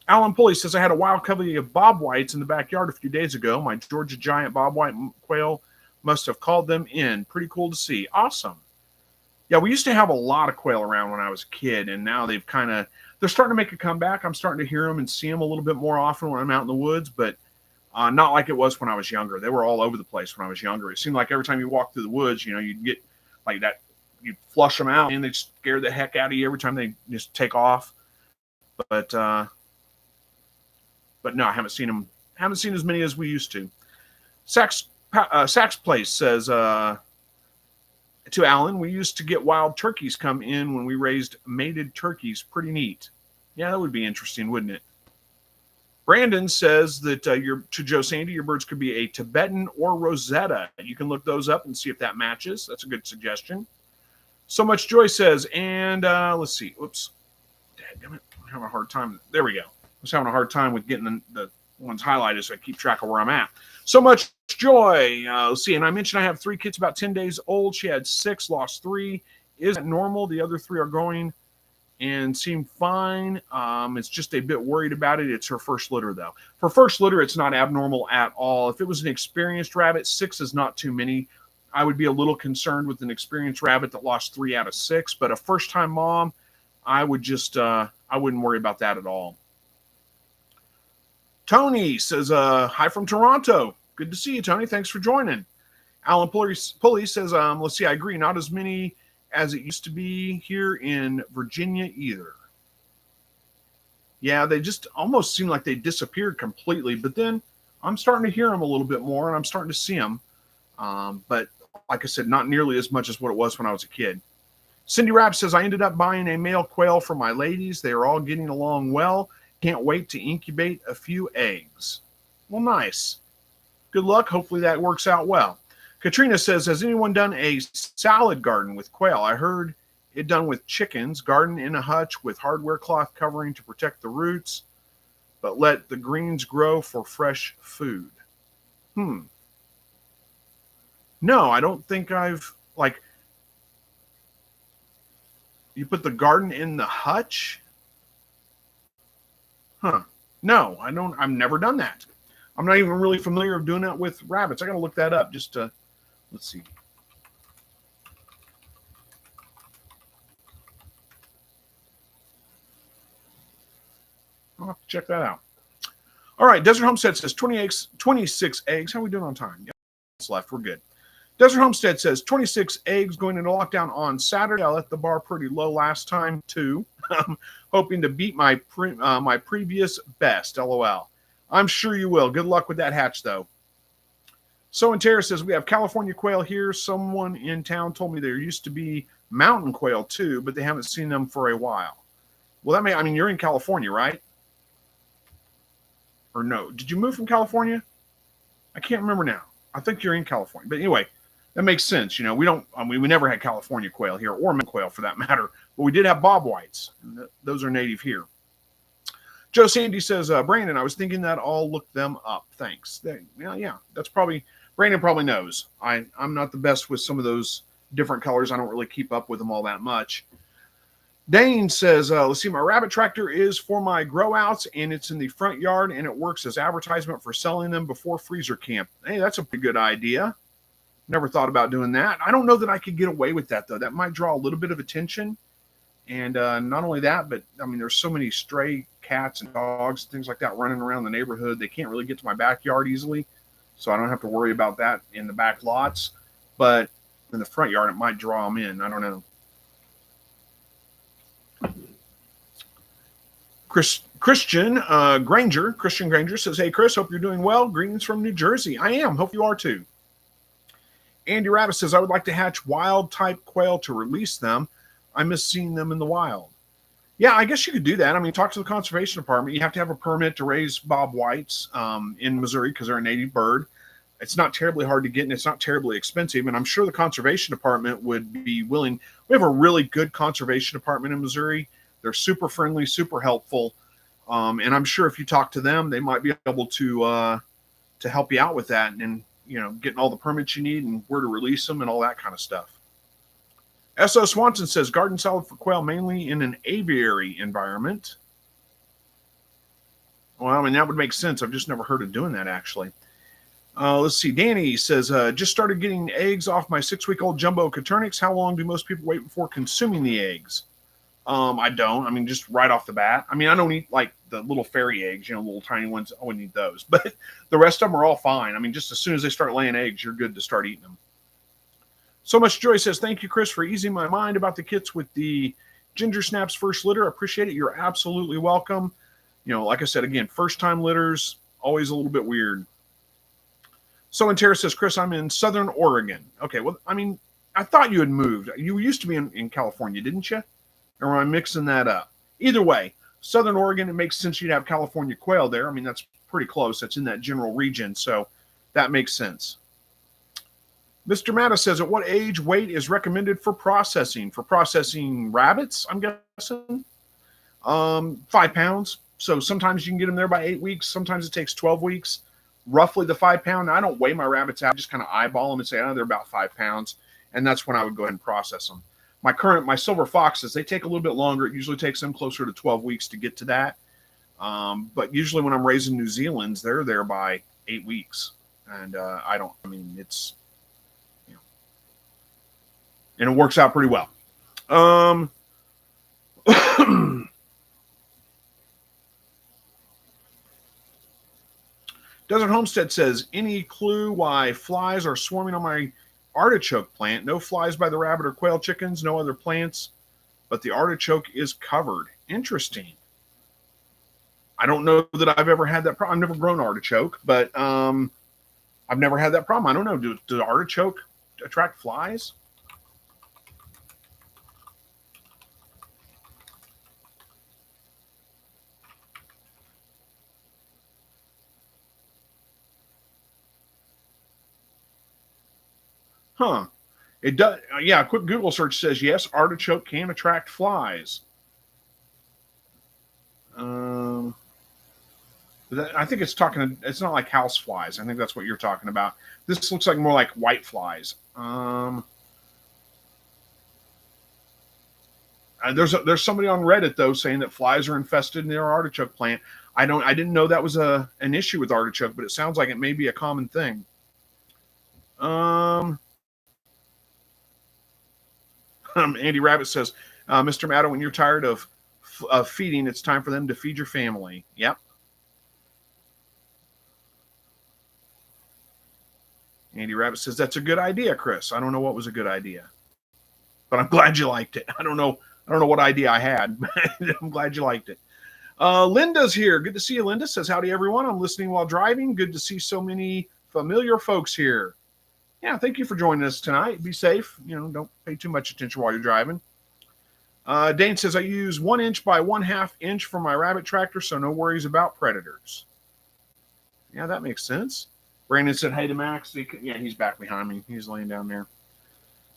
Alan Pulley says, I had a wild covey of bobwhites in the backyard a few days ago. My Georgia giant bobwhite quail must have called them in. Pretty cool to see. Awesome. Yeah, we used to have a lot of quail around when I was a kid, and now they're starting to make a comeback. I'm starting to hear them and see them a little bit more often when I'm out in the woods, but not like it was when I was younger. They were all over the place when I was younger. It seemed like every time you walk through the woods, you'd get like that, you'd flush them out, and they'd scare the heck out of you every time they just take off. But no, I haven't seen them. Haven't seen as many as we used to. Sax Place says to Alan, we used to get wild turkeys come in when we raised mated turkeys. Pretty neat. Yeah, that would be interesting, wouldn't it? Brandon says that to Joe Sandy, your birds could be a Tibetan or Rosetta. You can look those up and see if that matches. That's a good suggestion. So Much Joy says, and let's see. Oops. Dadgummit. I'm having a hard time. There we go. I was having a hard time with getting the ones highlighted, so I keep track of where I'm at. So Much Joy. Let's see. And I mentioned I have 3 kids about 10 days old. She had 6, lost 3. Is that normal? The other 3 are growing and seem fine. It's just a bit worried about it. It's her first litter, though. For first litter, it's not abnormal at all. If it was an experienced rabbit, 6 is not too many. I would be a little concerned with an experienced rabbit that lost 3 out of 6. But a first-time mom, I would just I wouldn't worry about that at all. Tony says, hi from Toronto. Good to see you, Tony. Thanks for joining. Alan Pulley says, let's see, I agree. Not as many as it used to be here in Virginia either. Yeah, they just almost seem like they disappeared completely. But then I'm starting to hear them a little bit more, and I'm starting to see them. But like I said, not nearly as much as what it was when I was a kid. Cindy Rapp says, I ended up buying a male quail for my ladies. They are all getting along well. Can't wait to incubate a few eggs. Well, nice. Good luck. Hopefully that works out well. Katrina says, has anyone done a salad garden with quail? I heard it done with chickens. Garden in a hutch with hardware cloth covering to protect the roots, but let the greens grow for fresh food. No, I don't think I've, you put the garden in the hutch? No, I don't. I've never done that. I'm not even really familiar with doing that with rabbits. I got to look that up just to, let's see. I'll have to check that out. All right, Desert Homestead says 26 eggs. How are we doing on time? Yeah, it's left. We're good. Desert Homestead says 26 eggs going into lockdown on Saturday. I let the bar pretty low last time too. Hoping to beat my previous best. LOL. I'm sure you will. Good luck with that hatch though. So and Tara says we have California quail here. Someone in town told me there used to be mountain quail too, but they haven't seen them for a while. Well, I mean, you're in California, right? Or no? Did you move from California? I can't remember now. I think you're in California. But anyway, that makes sense. We never had California quail here, or mountain quail for that matter, but we did have bobwhites. And those are native here. Joe Sandy says, Brandon, I was thinking that I'll look them up. Thanks. Yeah, that's probably, Brandon probably knows. I'm not the best with some of those different colors. I don't really keep up with them all that much. Dane says, let's see, my rabbit tractor is for my grow outs and it's in the front yard and it works as advertisement for selling them before freezer camp. Hey, that's a pretty good idea. Never thought about doing that. I don't know that I could get away with that, though. That might draw a little bit of attention. And not only that, but I mean, there's so many stray cats and dogs and things like that running around the neighborhood. They can't really get to my backyard easily. So I don't have to worry about that in the back lots. But in the front yard, it might draw them in. I don't know. Christian Granger says, hey, Chris, hope you're doing well. Greetings from New Jersey. I am. Hope you are too. Andy Rabbit says, I would like to hatch wild type quail to release them. I miss seeing them in the wild. Yeah, I guess you could do that. I mean, talk to the conservation department. You have to have a permit to raise bob whites in Missouri because they're a native bird. It's not terribly hard to get and it's not terribly expensive. And I'm sure the conservation department would be willing. We have a really good conservation department in Missouri. They're super friendly, super helpful. And I'm sure if you talk to them, they might be able to help you out with that and, you know, getting all the permits you need and where to release them and all that kind of stuff. S.O. Swanson says, garden salad for quail mainly in an aviary environment. Well, I mean, that would make sense. I've just never heard of doing that, actually. Let's see. Danny says, just started getting eggs off my 6-week-old jumbo Coturnix. How long do most people wait before consuming the eggs? I don't. I mean, just right off the bat. I mean, I don't eat like the little fairy eggs, you know, little tiny ones. I wouldn't eat those. But the rest of them are all fine. I mean, just as soon as they start laying eggs, you're good to start eating them. So Much Joy says, thank you, Chris, for easing my mind about the kits with the Ginger Snaps first litter. I appreciate it. You're absolutely welcome. You know, like I said, again, first-time litters, always a little bit weird. So Tara says, Chris, I'm in Southern Oregon. Okay, well, I mean, I thought you had moved. You used to be in California, didn't you? Or am I mixing that up? Either way, Southern Oregon, it makes sense you'd have California quail there. I mean, that's pretty close. That's in that general region, so that makes sense. Mr. Matta says, at what age weight is recommended for processing? For processing rabbits, I'm guessing? 5 pounds. So sometimes you can get them there by 8 weeks. Sometimes it takes 12 weeks. Roughly the 5 pound. I don't weigh my rabbits out. I just kind of eyeball them and say, oh, they're about 5 pounds. And that's when I would go ahead and process them. My silver foxes, they take a little bit longer. It usually takes them closer to 12 weeks to get to that. But usually when I'm raising New Zealand's, they're there by 8 weeks. And it's, you know, and it works out pretty well. Desert Homestead says, any clue why flies are swarming on my artichoke plant? No flies by the rabbit or quail chickens, no other plants, but the artichoke is covered. Interesting. I don't know that I've ever had that problem. I've never grown artichoke, but I've never had that problem. I don't know. Do the artichoke attract flies? Huh. It does. Yeah, a quick Google search says, yes, artichoke can attract flies. I think it's not like house flies. I think that's what you're talking about. This looks like more like white flies. There's somebody on Reddit, though, saying that flies are infested in their artichoke plant. I didn't know that was an issue with artichoke, but it sounds like it may be a common thing. Andy Rabbit says, Mr. Matta, when you're tired of feeding, it's time for them to feed your family. Yep. Andy Rabbit says, that's a good idea, Chris. I don't know what was a good idea, but I'm glad you liked it. I don't know what idea I had, but I'm glad you liked it. Linda's here. Good to see you, Linda. Says, howdy, everyone. I'm listening while driving. Good to see so many familiar folks here. Yeah, thank you for joining us tonight. Be safe. You know, don't pay too much attention while you're driving. Dane says, I use 1 inch by 1/2 inch for my rabbit tractor, so no worries about predators. Yeah, that makes sense. Brandon said, hey to Max. Yeah, he's back behind me. He's laying down there.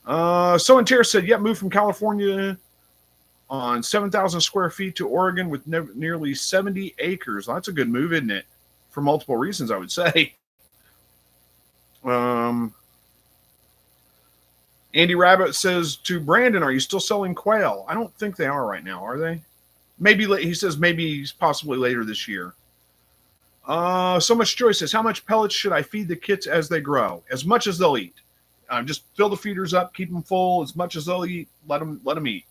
Tara said, yep, moved from California on 7,000 square feet to Oregon with nearly 70 acres. Well, that's a good move, isn't it? For multiple reasons, I would say. Andy Rabbit says to Brandon, are you still selling quail? I don't think they are right now, are they? Maybe, he says maybe possibly later this year. So Much Joy says, how much pellets should I feed the kits as they grow? As much as they'll eat. Just fill the feeders up, keep them full. As much as they'll eat, let them eat.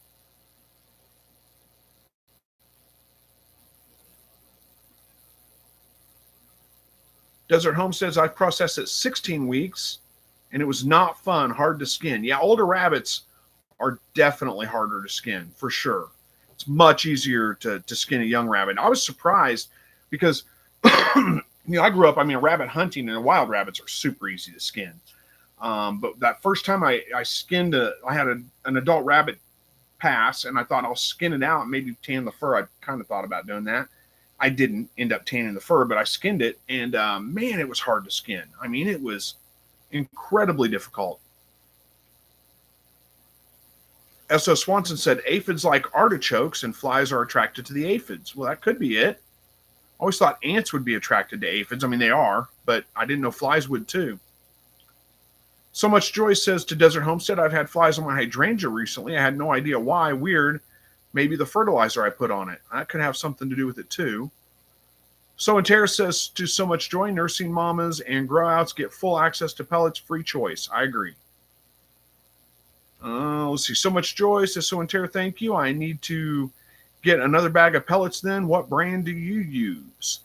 Desert Homesteads, I processed at 16 weeks, and it was not fun, hard to skin. Yeah, older rabbits are definitely harder to skin, for sure. It's much easier to skin a young rabbit. I was surprised because, I grew up, rabbit hunting, and wild rabbits are super easy to skin. But that first time I skinned, I had an adult rabbit pass, and I thought I'll skin it out and maybe tan the fur. I kind of thought about doing that. I didn't end up tanning the fur, but I skinned it, and man, it was hard to skin. It was incredibly difficult. S.O. Swanson said, aphids like artichokes, and flies are attracted to the aphids. Well, that could be it. I always thought ants would be attracted to aphids. They are, but I didn't know flies would too. So Much Joy says to Desert Homestead, I've had flies on my hydrangea recently. I had no idea why. Weird. Maybe the fertilizer I put on it. That could have something to do with it too. So and Tara says to So Much Joy, nursing mamas and grow outs get full access to pellets, free choice. I agree. Let's see. So Much Joy says, So and Tara, thank you. I need to get another bag of pellets then. What brand do you use?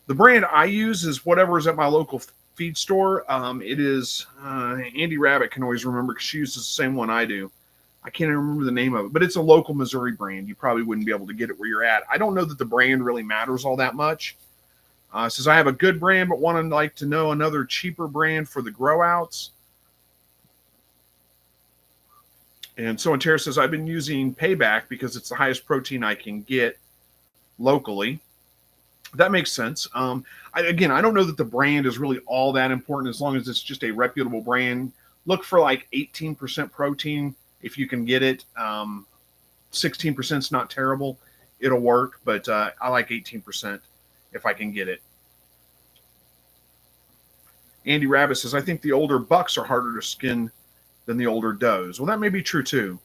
The brand I use is whatever is at my local feed store. It is, Andy Rabbit can always remember because she uses the same one I do. I can't even remember the name of it, but it's a local Missouri brand. You probably wouldn't be able to get it where you're at. I don't know that the brand really matters all that much. Says, I have a good brand, but want to like to know another cheaper brand for the grow outs. And so and Tara says, I've been using Payback because it's the highest protein I can get locally. That makes sense. I don't know that the brand is really all that important as long as it's just a reputable brand. Look for like 18% protein if you can get it. 16% is not terrible. It'll work, but I like 18% if I can get it. Andy Rabbit says, I think the older bucks are harder to skin than the older does. Well, that may be true too.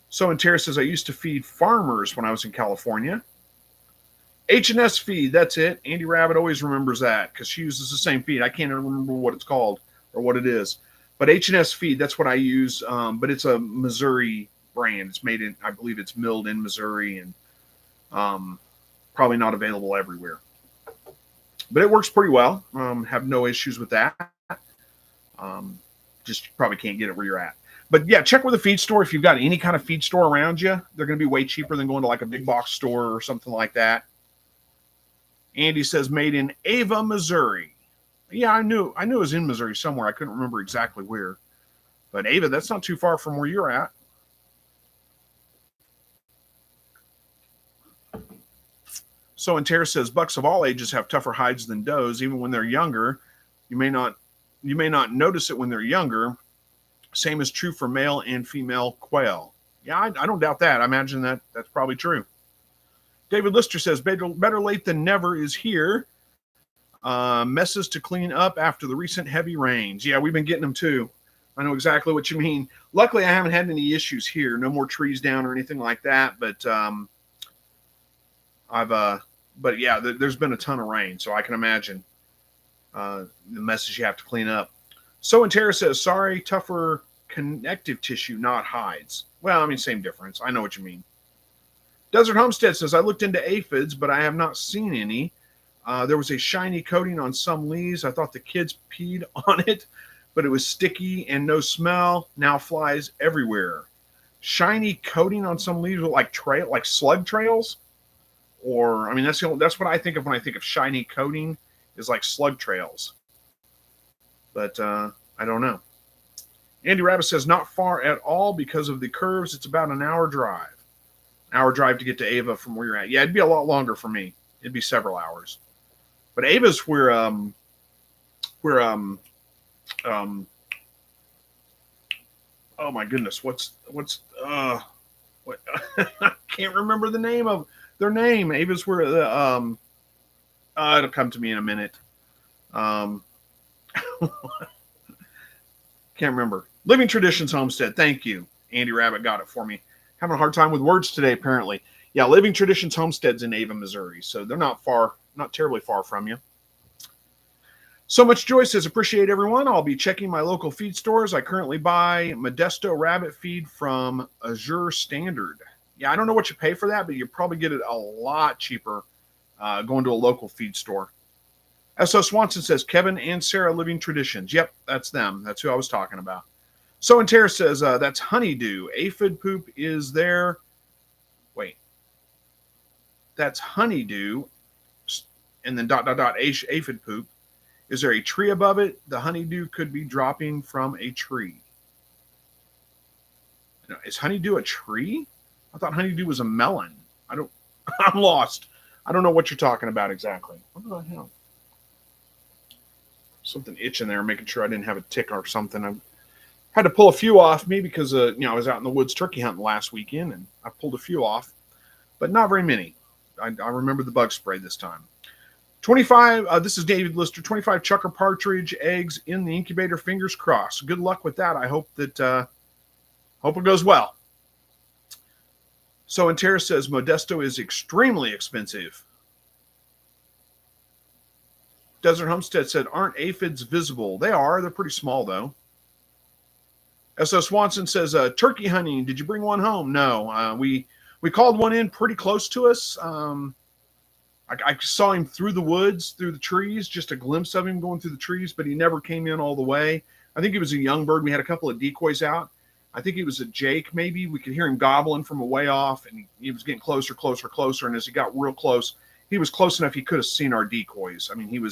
So and Tara says, I used to feed farmers when I was in California. H&S feed, that's it. Andy Rabbit always remembers that because she uses the same feed. I can't remember what it's called or what it is. But H&S feed, that's what I use. But it's a Missouri brand. It's made in, I believe it's milled in Missouri, and probably not available everywhere. But it works pretty well. Have no issues with that. Just probably can't get it where you're at. But yeah, check with a feed store. If you've got any kind of feed store around you, they're going to be way cheaper than going to like a big box store or something like that. Andy says, made in Ava, Missouri. Yeah, I knew it was in Missouri somewhere. I couldn't remember exactly where. But Ava, that's not too far from where you're at. So and Tara says, bucks of all ages have tougher hides than does, even when they're younger. You may not notice it when they're younger. Same is true for male and female quail. Yeah, I don't doubt that. I imagine that's probably true. David Lister says, better late than never is here. Messes to clean up after the recent heavy rains. Yeah, we've been getting them too. I know exactly what you mean. Luckily, I haven't had any issues here. No more trees down or anything like that. But yeah, there's been a ton of rain, so I can imagine the messes you have to clean up. So and Tara says, sorry, tougher connective tissue, not hides. Well, same difference. I know what you mean. Desert Homestead says, I looked into aphids, but I have not seen any. There was a shiny coating on some leaves. I thought the kids peed on it, but it was sticky and no smell. Now flies everywhere. Shiny coating on some leaves like slug trails? Or, that's what I think of when I think of shiny coating, is like slug trails. But I don't know. Andy Rabbit says, not far at all because of the curves. It's about an hour drive. Hour drive to get to Ava from where you're at. Yeah, it'd be a lot longer for me. It'd be several hours. But Ava's where oh my goodness, what I can't remember the name of their name. Ava's where the it'll come to me in a minute. Can't remember. Living Traditions Homestead. Thank you. Andy Rabbit got it for me. Having a hard time with words today, apparently. Yeah, Living Traditions Homestead's in Ava, Missouri, so they're not terribly far from you. So Much Joy says, appreciate everyone. I'll be checking my local feed stores. I currently buy Modesto rabbit feed from Azure Standard. Yeah, I don't know what you pay for that, but you probably get it a lot cheaper going to a local feed store. S.O. Swanson says, Kevin and Sarah Living Traditions. Yep, that's them. That's who I was talking about. So and Tara says, that's honeydew. Aphid poop is there. Wait. That's honeydew. And then ... aphid poop. Is there a tree above it? The honeydew could be dropping from a tree. No, is honeydew a tree? I thought honeydew was a melon. I'm lost. I don't know what you're talking about exactly. What the hell? Something itching there, making sure I didn't have a tick or something. I had to pull a few off me because I was out in the woods turkey hunting last weekend, and I pulled a few off, but not very many. I remember the bug spray this time. 25, this is David Lister, 25 chucker partridge eggs in the incubator, fingers crossed. Good luck with that. I hope that, hope it goes well. So, and Tara says, Modesto is extremely expensive. Desert Homestead said, aren't aphids visible? They are. They're pretty small, though. S.O. Swanson says, turkey hunting. Did you bring one home? No. We called one in pretty close to us. I saw him through the woods, through the trees, just a glimpse of him going through the trees, but he never came in all the way. I think he was a young bird. We had a couple of decoys out. I think he was a Jake, maybe. We could hear him gobbling from a way off, and he was getting closer. And as he got real close, he was close enough he could have seen our decoys. I mean,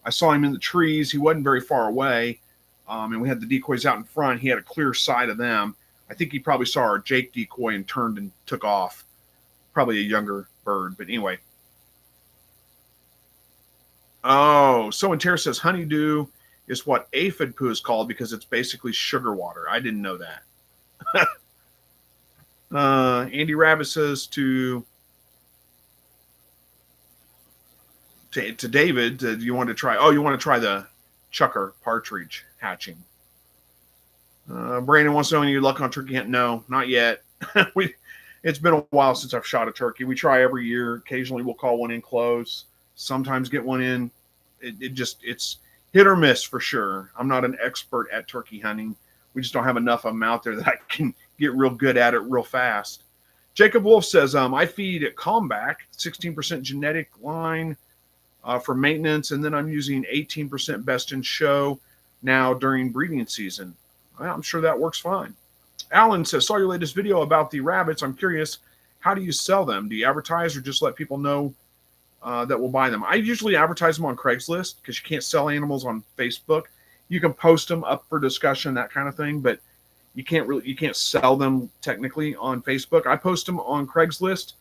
I saw him in the trees. He wasn't very far away, and we had the decoys out in front. He had a clear sight of them. I think he probably saw our Jake decoy and turned and took off. Probably a younger bird, but anyway. Oh, so and Tara says honeydew is what aphid poo is called because it's basically sugar water. I didn't know that. Andy Rabbit says to David, do you want to try? Oh, you want to try the chucker partridge hatching? Brandon wants to know any luck on turkey hunt. No, not yet. It's been a while since I've shot a turkey. We try every year. Occasionally we'll call one in close. Sometimes get one in. It's hit or miss for sure. I'm not an expert at turkey hunting. We just don't have enough of them out there that I can get real good at it real fast. Jacob Wolf says, I feed at Calmback, 16% genetic line for maintenance, and then I'm using 18% best in show now during breeding season. Well, I'm sure that works fine. Alan says, saw your latest video about the rabbits. I'm curious, how do you sell them? Do you advertise or just let people know that will buy them? I usually advertise them on Craigslist because you can't sell animals on Facebook. You can post them up for discussion, that kind of thing, but you can't sell them technically on Facebook. I post them on Craigslist,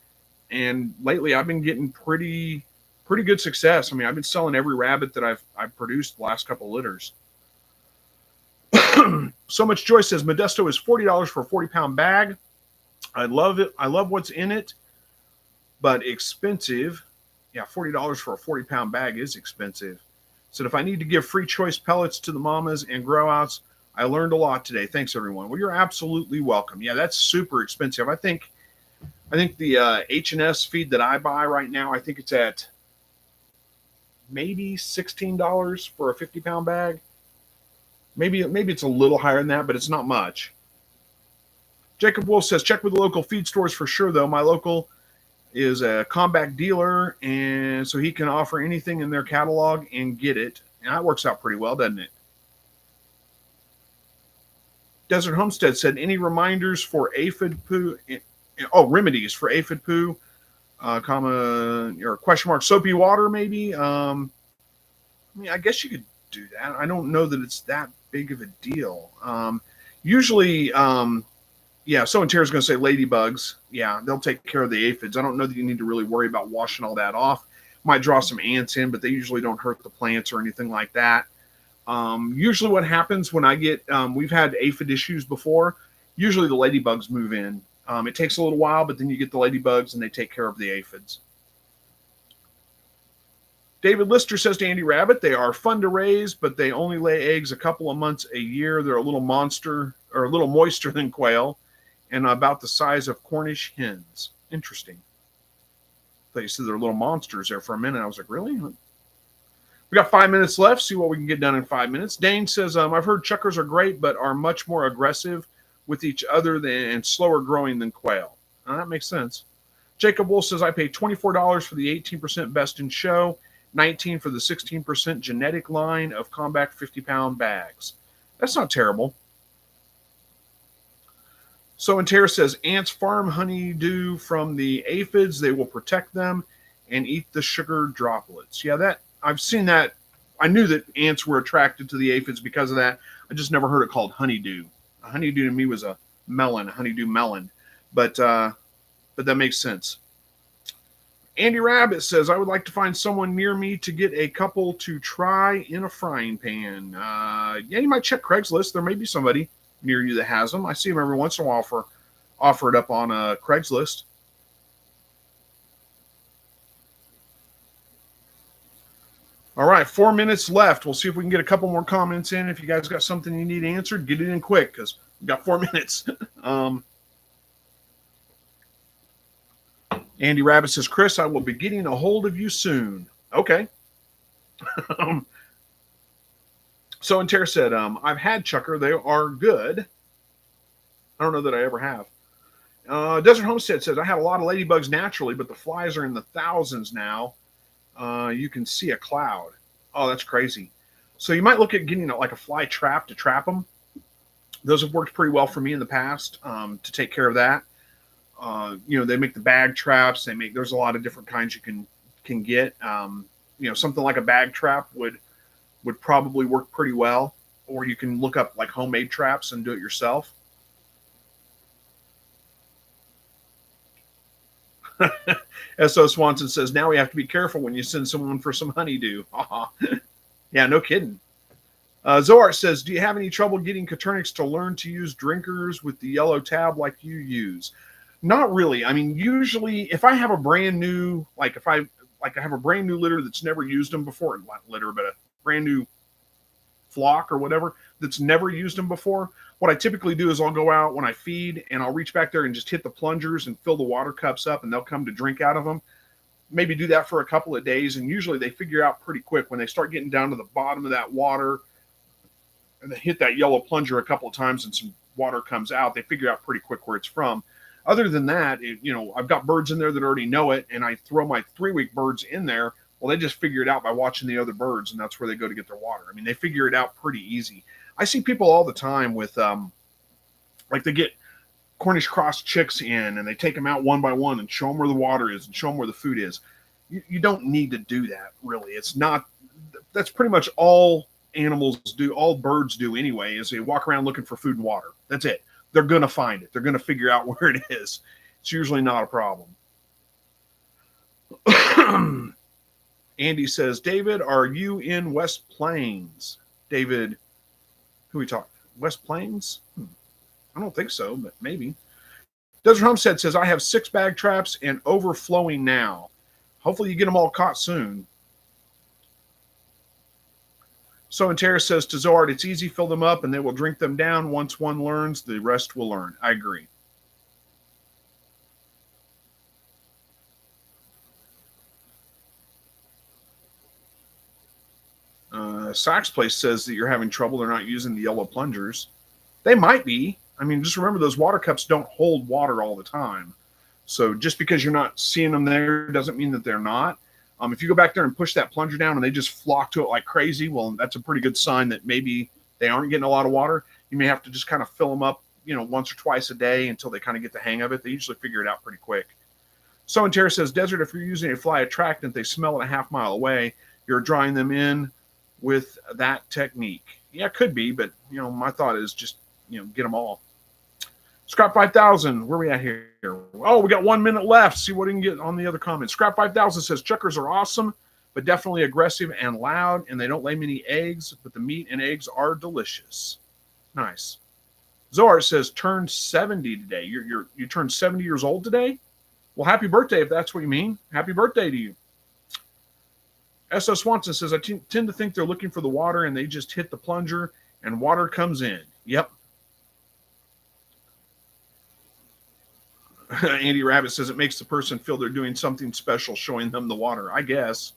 and lately I've been getting pretty good success. I mean, I've been selling every rabbit that I've produced the last couple litters. So Much Joy says Modesto is $40 for a 40-pound bag. I love it. I love what's in it, but expensive. Yeah, $40 for a 40-pound bag is expensive. So if I need to give free choice pellets to the mamas and grow outs, I learned a lot today. Thanks, everyone. Well, you're absolutely welcome. Yeah, that's super expensive. I think the H&S feed that I buy right now, I think it's at maybe $16 for a 50-pound bag. Maybe it's a little higher than that, but it's not much. Jacob Wolf says, check with the local feed stores for sure, though. My local is a Comback dealer, and so he can offer anything in their catalog and get it. And that works out pretty well, doesn't it? Desert Homestead said, any reminders for aphid poo? Oh, remedies for aphid poo, or question mark, soapy water, maybe? I mean, I guess you could do that. I don't know that it's that big of a deal. Usually, yeah, so and Tara's going to say ladybugs. Yeah, they'll take care of the aphids. I don't know that you need to really worry about washing all that off. Might draw some ants in, but they usually don't hurt the plants or anything like that. Usually what happens when I get, we've had aphid issues before, usually the ladybugs move in. It takes a little while, but then you get the ladybugs and they take care of the aphids. David Lister says to Andy Rabbit, they are fun to raise, but they only lay eggs a couple of months a year. They're a little moister than quail and about the size of Cornish hens. Interesting. I thought you said they're little monsters there for a minute. I was like, really? We got 5 minutes left. See what we can get done in 5 minutes. Dane says, I've heard chukars are great, but are much more aggressive with each other and slower growing than quail. That makes sense. Jacob Wolf says, I paid $24 for the 18% best in show, $19 for the 16% genetic line of Combat 50-pound bags. That's not terrible. So and Tara says, ants farm honeydew from the aphids. They will protect them and eat the sugar droplets. Yeah, that I've seen that. I knew that ants were attracted to the aphids because of that. I just never heard it called honeydew. A honeydew to me was a honeydew melon. But that makes sense. Andy Rabbit says, I would like to find someone near me to get a couple to try in a frying pan. Yeah, you might check Craigslist. There may be somebody near you that has them. I see them every once in a while offer it up on Craigslist. All right, 4 minutes left. We'll see if we can get a couple more comments in. If you guys got something you need answered, get it in quick because we've got 4 minutes. Andy Rabbit says, Chris, I will be getting a hold of you soon. Okay. So and Tara said, I've had chukar. They are good. I don't know that I ever have. Desert Homestead says, I had a lot of ladybugs naturally, but the flies are in the thousands now. You can see a cloud. Oh, that's crazy. So you might look at getting like a fly trap to trap them. Those have worked pretty well for me in the past to take care of that. They make the bag traps. There's a lot of different kinds you can get. Something like a bag trap would probably work pretty well. Or you can look up like homemade traps and do it yourself. S.O. Swanson says, now we have to be careful when you send someone for some honeydew. Yeah, no kidding. Zoar says, do you have any trouble getting Coturnics to learn to use drinkers with the yellow tab like you use? Not really. I mean, usually if I have a brand new, I have a brand new litter that's never used them before, not litter, but a brand new flock or whatever that's never used them before, what I typically do is I'll go out when I feed and I'll reach back there and just hit the plungers and fill the water cups up and they'll come to drink out of them. Maybe do that for a couple of days. And usually they figure out pretty quick when they start getting down to the bottom of that water and they hit that yellow plunger a couple of times and some water comes out, they figure out pretty quick where it's from. Other than that, I've got birds in there that already know it, and I throw my 3-week birds in there. Well, they just figure it out by watching the other birds, and that's where they go to get their water. I mean, they figure it out pretty easy. I see people all the time with, they get Cornish cross chicks in, and they take them out one by one and show them where the water is and show them where the food is. You don't need to do that, really. That's pretty much all animals do, all birds do anyway, is they walk around looking for food and water. That's it. They're going to find it. They're going to figure out where it is. It's usually not a problem. Andy says, David, are you in West Plains? David, who we talking? West Plains? I don't think so, but maybe. Desert Homestead says, I have 6 bag traps and overflowing now. Hopefully you get them all caught soon. So and Tara says to Zord, it's easy, fill them up and they will drink them down. Once one learns, the rest will learn. I agree. Sock's Place says that you're having trouble. They're not using the yellow plungers. They might be. I mean, just remember those water cups don't hold water all the time. So just because you're not seeing them there doesn't mean that they're not. If you go back there and push that plunger down and they just flock to it like crazy, well, that's a pretty good sign that maybe they aren't getting a lot of water. You may have to just kind of fill them up, once or twice a day until they kind of get the hang of it. They usually figure it out pretty quick. So and Tara says, Desert, if you're using a fly attractant, they smell it a half mile away. You're drawing them in with that technique. Yeah, it could be, but, my thought is just, get them all. Scrap 5000, where are we at here? Oh, we got 1 minute left. See what we can get on the other comments. Scrap 5000 says, chukars are awesome, but definitely aggressive and loud, and they don't lay many eggs, but the meat and eggs are delicious. Nice. Zohar says, turned 70 today. You turned 70 years old today? Well, happy birthday if that's what you mean. Happy birthday to you. S.O. Swanson says, I tend to think they're looking for the water and they just hit the plunger and water comes in. Yep. Andy Rabbit says it makes the person feel they're doing something special, showing them the water. I guess.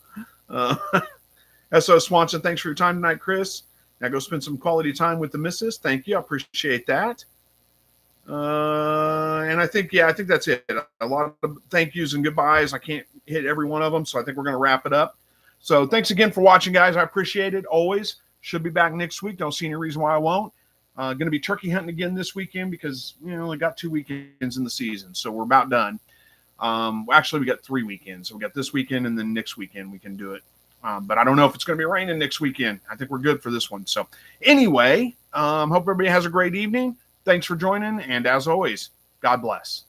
S.O. Swanson, thanks for your time tonight, Chris. Now go spend some quality time with the missus. Thank you. I appreciate that. And I think that's it. A lot of thank yous and goodbyes. I can't hit every one of them, so I think we're going to wrap it up. So thanks again for watching, guys. I appreciate it always. Should be back next week. Don't see any reason why I won't. Going to be turkey hunting again this weekend because only got 2 weekends in the season, so we're about done. Actually, we got 3 weekends. So we got this weekend and then next weekend we can do it. But I don't know if it's going to be raining next weekend. I think we're good for this one. So anyway, hope everybody has a great evening. Thanks for joining, and as always, God bless.